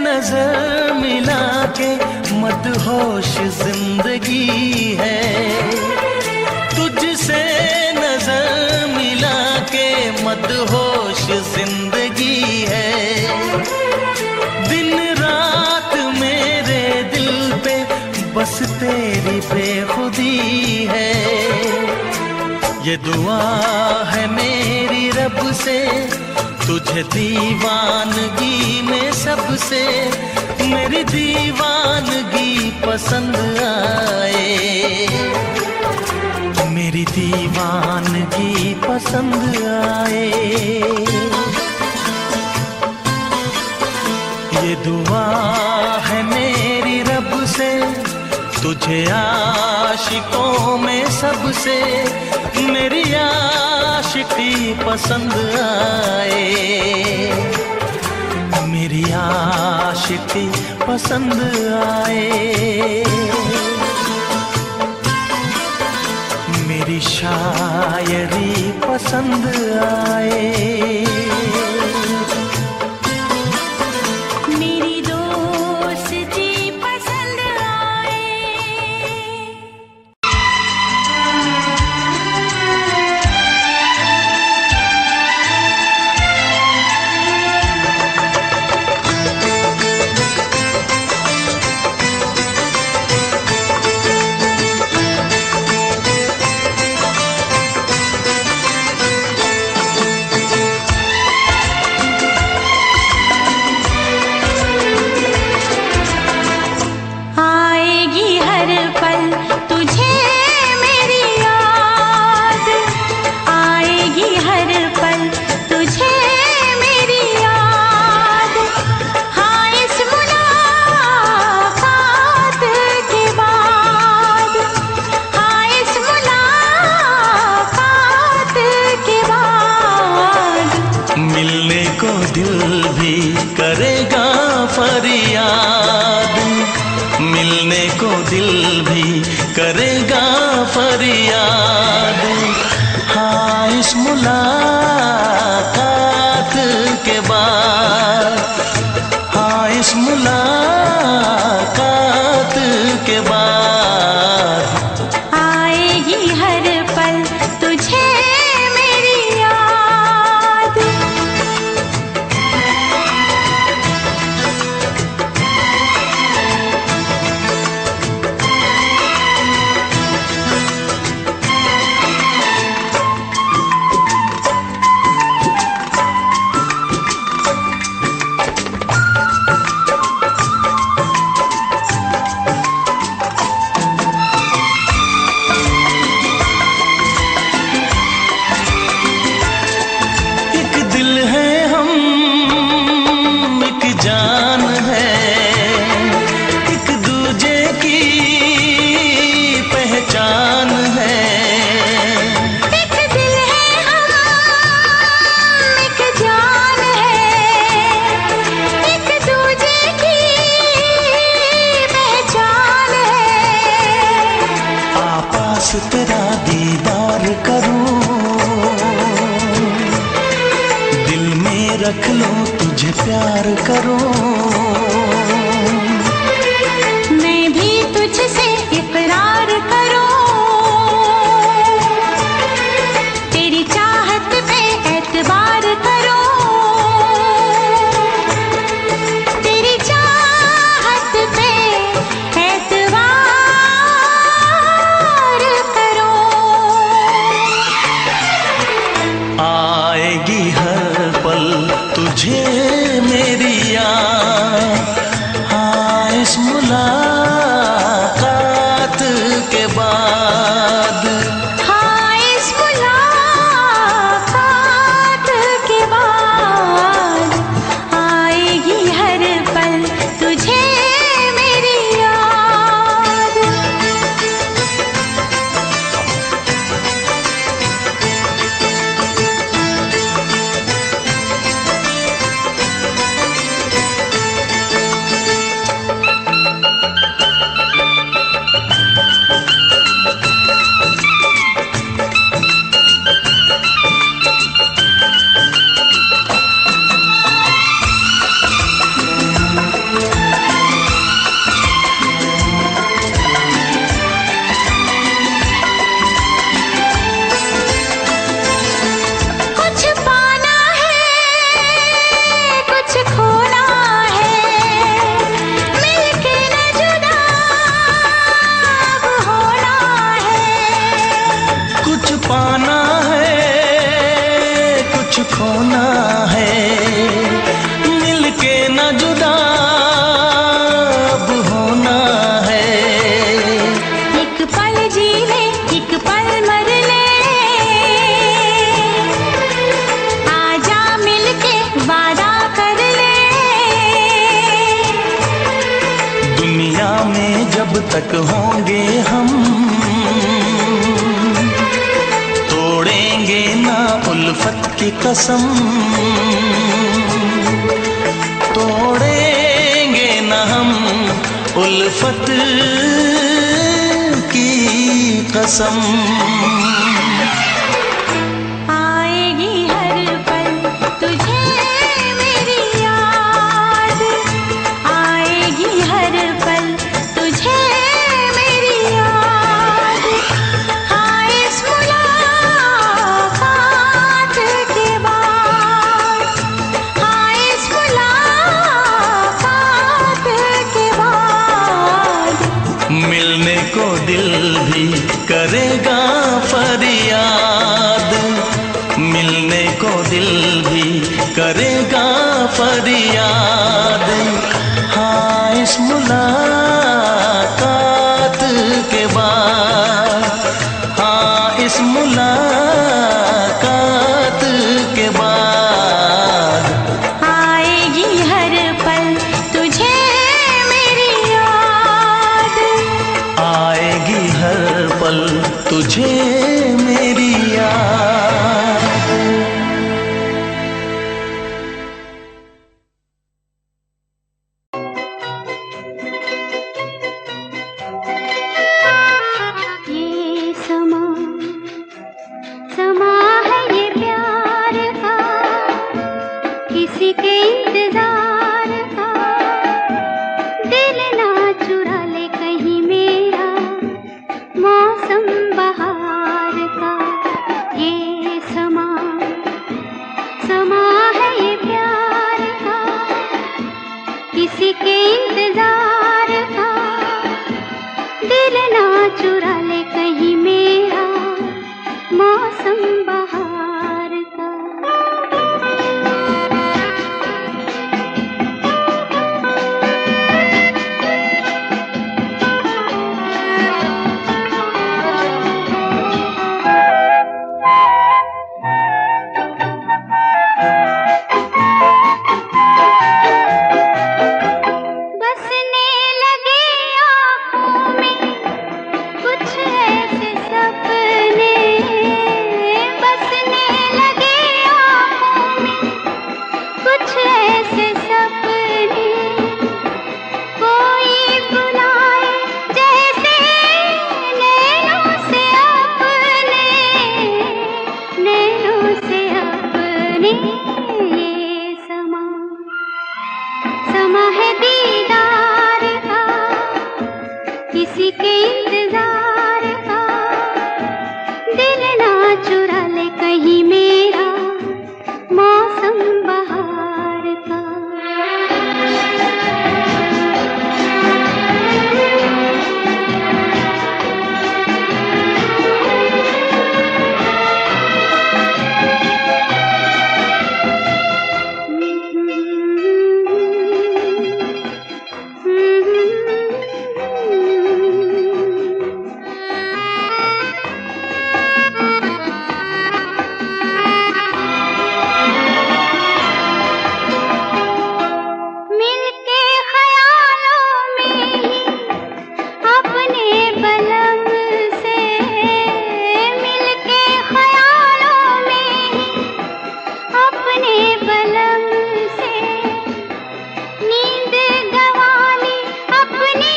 नजर मिला के मदहोश जिंदगी है, तुझसे नजर मिला के मदहोश जिंदगी है। दिन रात मेरे दिल पे बस तेरी बेखुदी है। ये दुआ है मेरी रब से, तुझे दीवानगी में सबसे मेरी दीवानगी पसंद आए, मेरी दीवानगी पसंद आए। ये दुआ है मेरी रब से, तुझे आशिकों में सबसे मेरी आशिकी पसंद आए, मेरी आशिकी पसंद आए। मेरी शायरी पसंद आए, मेरी दोस्ती पसंद आए। आएगी हर पल तुझे मेरी याद, आएगी हर पल तुझे मेरी याद। हाँ इस मुलाकात के बाद, हाँ इस मुलाकात के बाद मिलने को दिल भी करेगा फरियाद, मिलने को दिल भी करेगा फरियाद। हाँ इस मुलाकात के बाद, हाँ इस मुलाकात के बाद आएगी हर पल तुझे मेरी याद। एक दिल है हम, एक जान है, एक दूजे की पहचान है। एक दिल है हम, एक जान है, एक दूजे की पहचान है। आपास तेरा दीदार करूं, दिल में रख लो तुझे प्यार करूं। मैं भी तुझसे इकरार करूं, तेरी चाहत पे एतबार करूं, तेरी चाहत पे एतबार करूं। आएगी हर पल तुझे मेरी याद, कुछ खोना है, मिलके न जुदा अब होना है। एक पल जी ले, एक पल मर ले, आजा मिलके वादा कर ले। दुनिया में जब तक होंगे हम, तोड़ेंगे ना उल्फत की कसम, तोड़ेंगे ना हम उल्फत की कसम। आएगी हर पल तुझे मेरी याद, आएगी हर पल तुझे मेरी याद। हाँ इस मुलाकात के बाद, हाँ इस मुलाकात के बाद, मिलने को दिल भी करेगा फरियाद, मिलने को दिल भी करेगा फरियाद। हाँ इस मुलाकात के बाद, हाँ इस मुलाकात के बाद, आएगी हर पल तुझे मेरी याद, आएगी हर पल तुझे मेरी याद। ये समा समा है ये प्यार का, किसी के इंतजार का। दिल ना चुरा ले कहीं मेरा मौसम बहार का। ये समा समा है ये प्यार का, किसी के इंतजार का। दिल ना चुरा ले कहीं मेरा मौसम बहार का। बसने लगे आँखों में कुछ ऐसे सपने, बसने लगे आँखों में कुछ ऐसे सपने। कोई बुलाए जैसे नैनों से अपने, नैनों से अपने। ये समा समा है दीदार का, किसी के इंतजार का। दिल ना चुरा ले कहीं मेरा मौसम बहार का। मिलके ख्यालों में ही अपने बलम से, मिलके ख्यालों में ही अपने बलम से। नींद गंवाली अपनी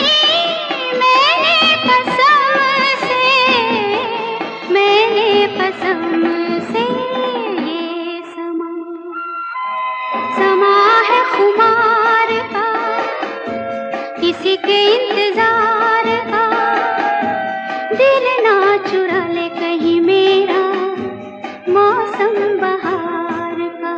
मैंने कसम से, मैंने कसम से। ये समा समा है खुमार का, किसी के इंतजार का। दिल ना चुरा ले कहीं मेरा मौसम बहार का।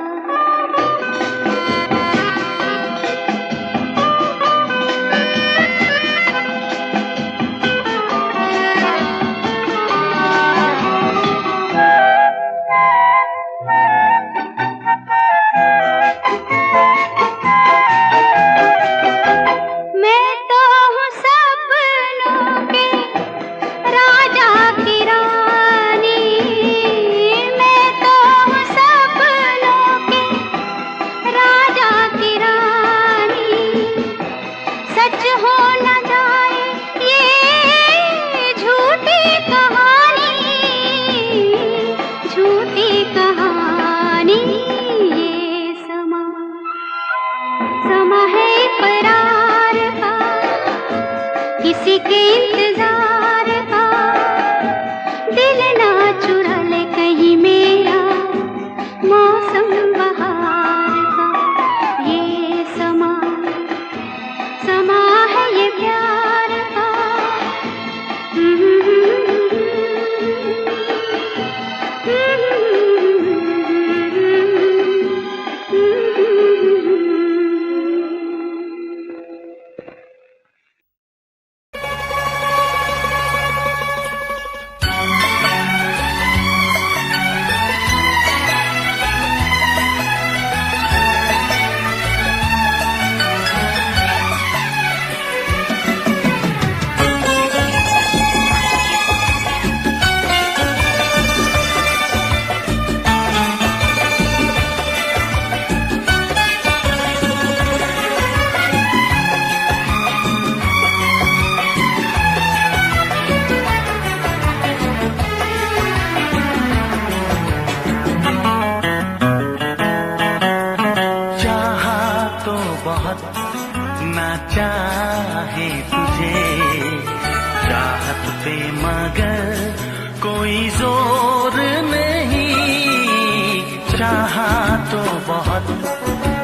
चाहा तो बहुत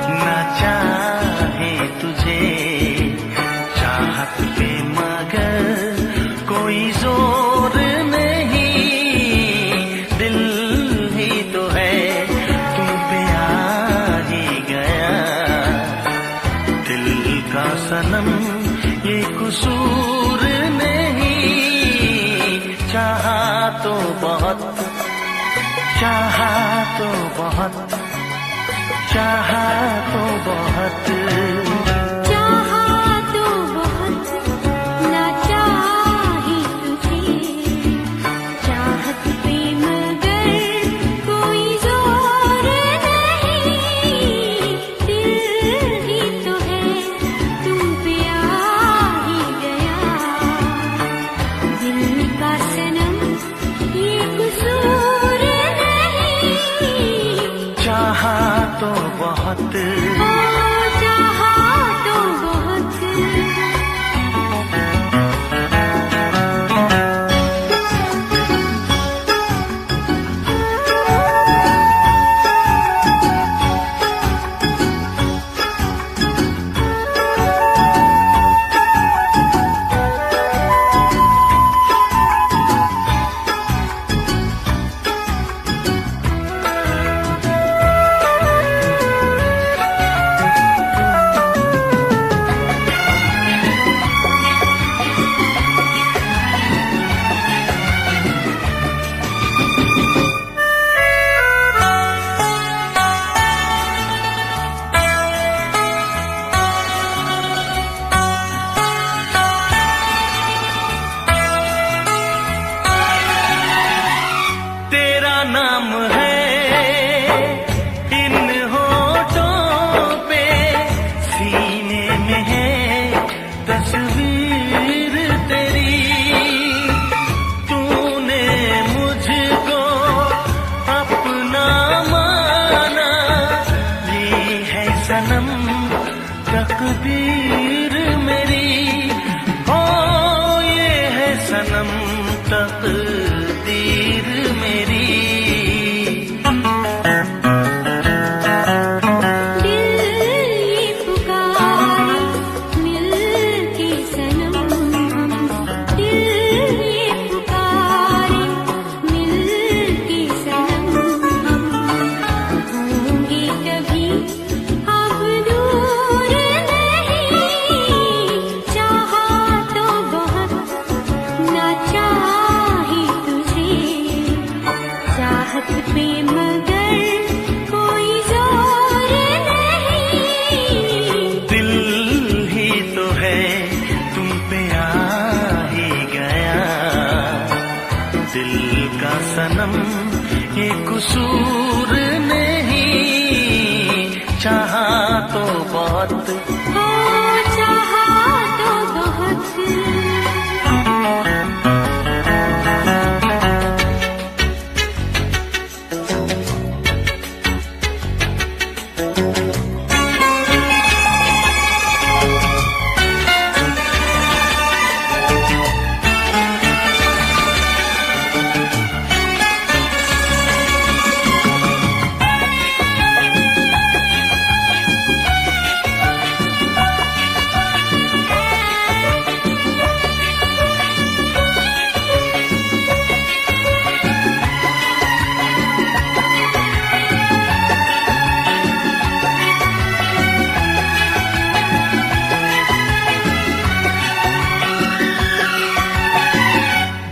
ना चाहे तुझे, चाहत पे मगर कोई जोर नहीं, दिल ही तो है तुम पे आ ही गया, दिल का सनम ये कसूर नहीं, चाहा तो बहुत, चाहा तो बहुत, चाहा तो बहुत, चाहा तो बहुत ना चाहे तुझे, चाहत पे मगर कोई जोर नहीं, दिल ही तो है तुम पे आ ही गया, दिल का सनम ये कसूर नहीं, चाहा तो बहुत, चाहा तो बहुत। तेरा नाम है इन होठों पे, सीने में है तस्वीर तेरी, तूने मुझको अपना माना, ये है सनम तकदीर मेरी, ओ ये है सनम तकदीर मेरी। दिल ये पुकारे मिलके सनम हम, दिल ये पुकारे मिलके सनम हम, होंगे कभी अब दूर नहीं, चाहा तो बहुत ना चाहे तुझे, चाहत पे मगर कोई जोर नहीं, दिल ही तो है तुम पे आ ही गया, दिल का सनम ये कसूर नहीं, चाहा तो बहुत, ओ चाहा तो बहुत।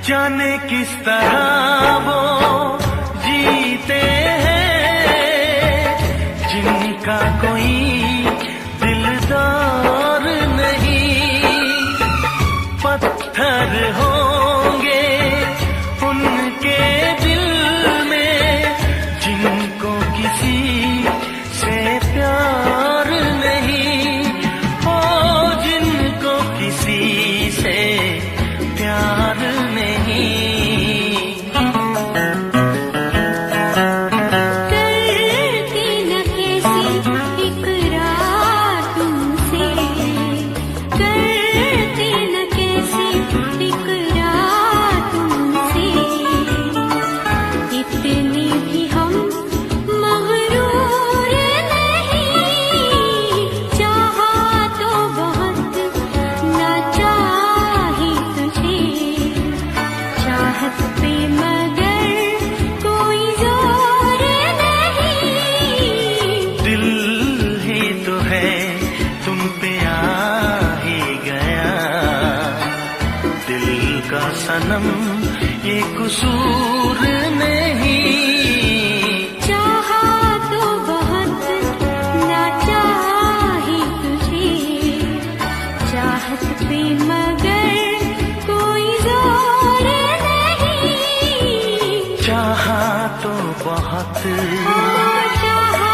जाने किस तरह वो जीते हैं जिनका कोई दिलदार नहीं, पत्थर होंगे उनके दिल में जिनको किसी से प्यार नहीं, ओ जिनको किसी से प्यार नहीं। करके न कैसी एक कसूर नहीं। चाहा तो बहुत ना चाही तुझे, चाहत पे मगर कोई जोर नहीं। चाहा तो बहुत, चाहा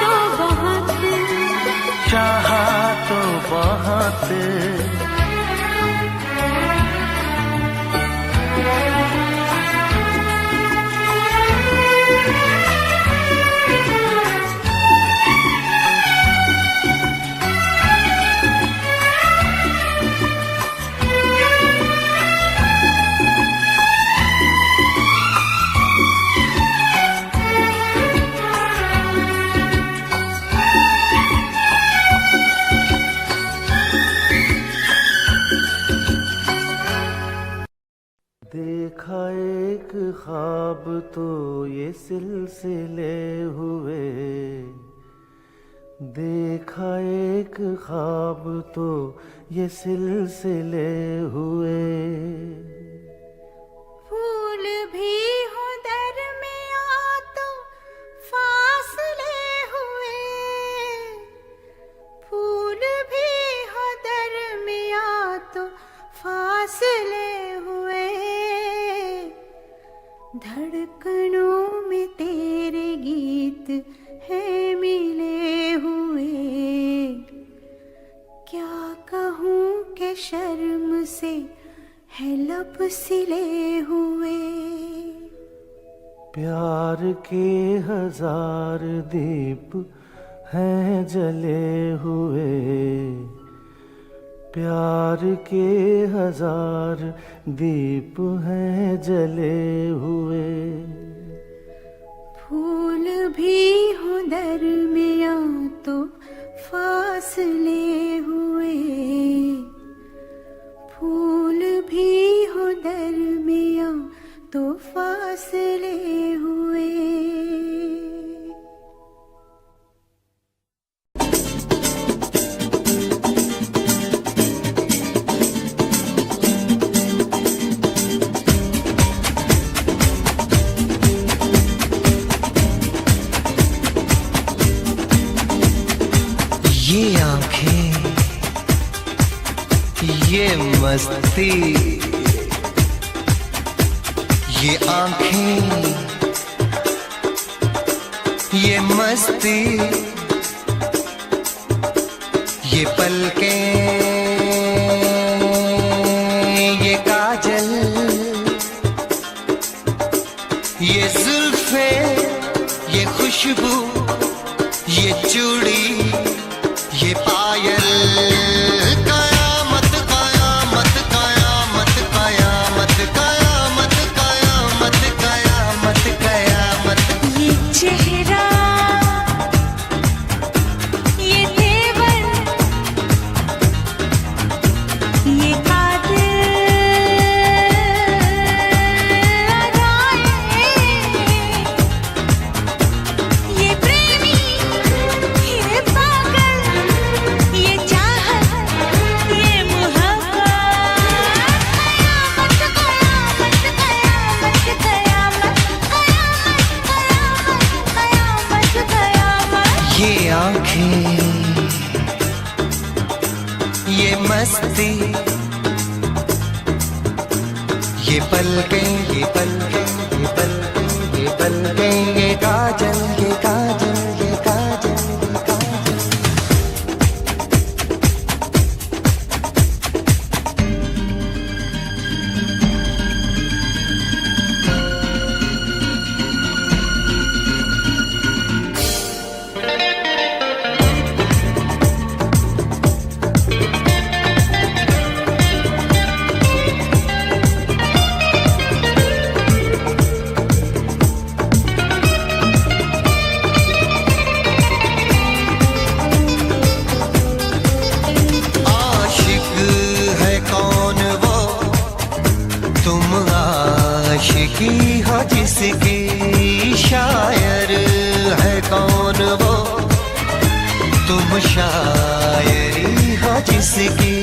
तो बहुत, चाहा तो बहुत। देखा एक ख्वाब तो ये सिलसिले हुए, देखा एक ख्वाब तो ये सिलसिले हुए। फूल भी हो दरमियां तो फासले हुए, फूल भी हो दरमियां तो फासले हुए। धड़कनों में तेरे गीत है मिले हुए। क्या कहूँ कि शर्म से है लब सिले हुए। प्यार के हजार दीप हैं जले हुए, प्यार के हजार दीप हैं जले हुए। फूल भी हो दरमियां तो फासले हुए, फूल भी हो दरमियां तो फासले हुए। ये आंखें, ये मस्ती, ये आंखें, ये मस्ती, ये पलकें, ये काजल, ये जुल्फे, ये खुशबू, ये चूड़ी, ये पायल। कयामत कयामत कयामत कयामत कयामत कयामत कयामत कयामत। ये चेहरा, ये तेवर, ये ये प्रेमी, ये पागल, ये चाहत, ये मोहब्बत। कयामत कयामत कयामत कयामत कयामत कयामत कयामत। ये आंखें, ये मस्ती, ये पलकें, ये पलकें, ये पलकें, ये पलकें, ये काजल, ये काजल, ये काजल, ये काजल। आशिकी हो जिसकी, शायर है कौन वो, तुम शायरी हो जिसकी।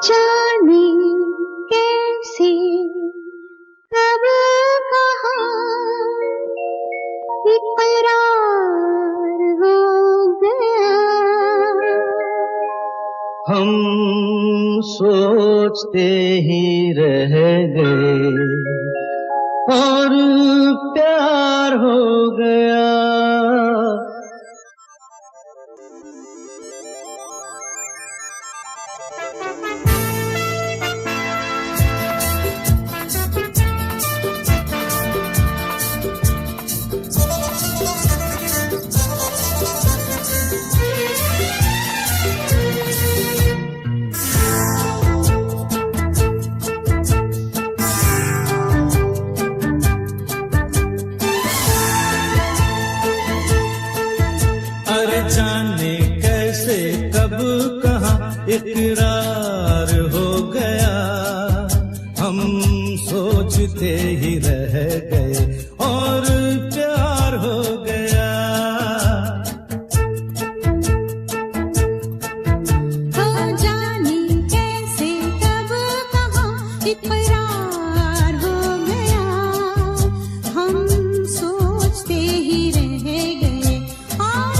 जाने कैसे कब कहाँ इकरार हो गया। हम सोचते ही रह गए और प्यार हो गया। जाने कैसे कब कहाँ इकरार हो गया। हम सोचते ही रह गए और प्यार हो गया। जाने कैसे कब कहाँ इकरार हो गया। हम सोचते ही रह गए और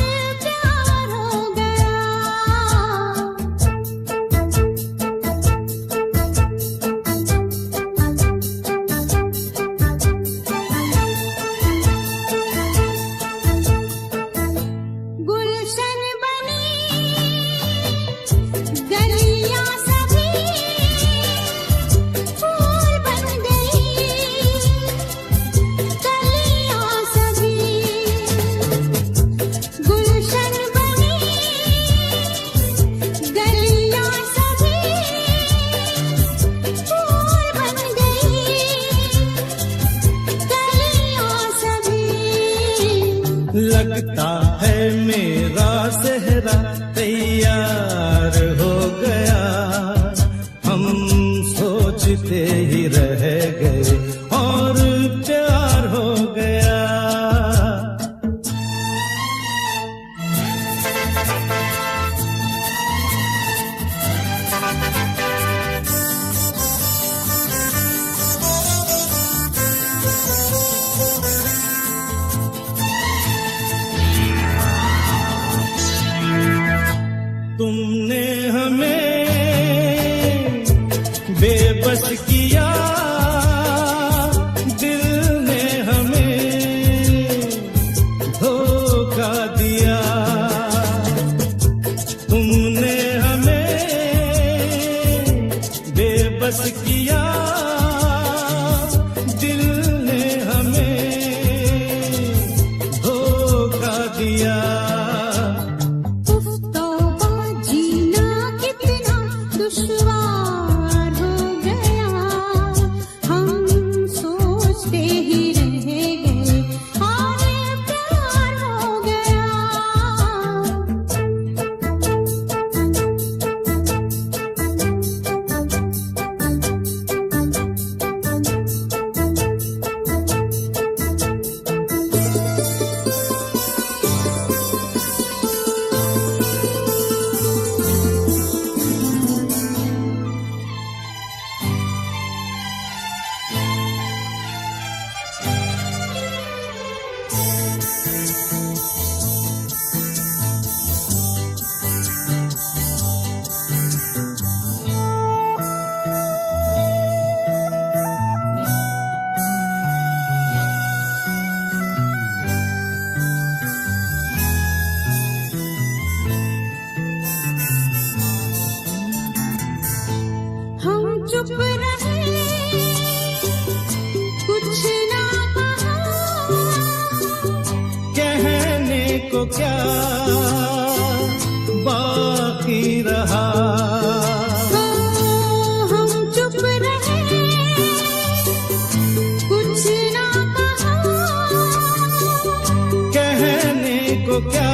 लगता है मेरा सेहरा तैयार हो गया। हम सोचते ही रह गए और प्यार हो गया। तुमने हमें बेबस किया, दिल ने हमें धोखा दिया। तुमने हमें बेबस किया, दिल ने हमें धोखा दिया। दुश्वार हो गया। हम सोचते ही रह गए और प्यार हो गया। हम चुप रहे, कुछ ना कहा। कहने को क्या बाकी रहा। हम चुप रहे, कुछ ना कहा। कहने को क्या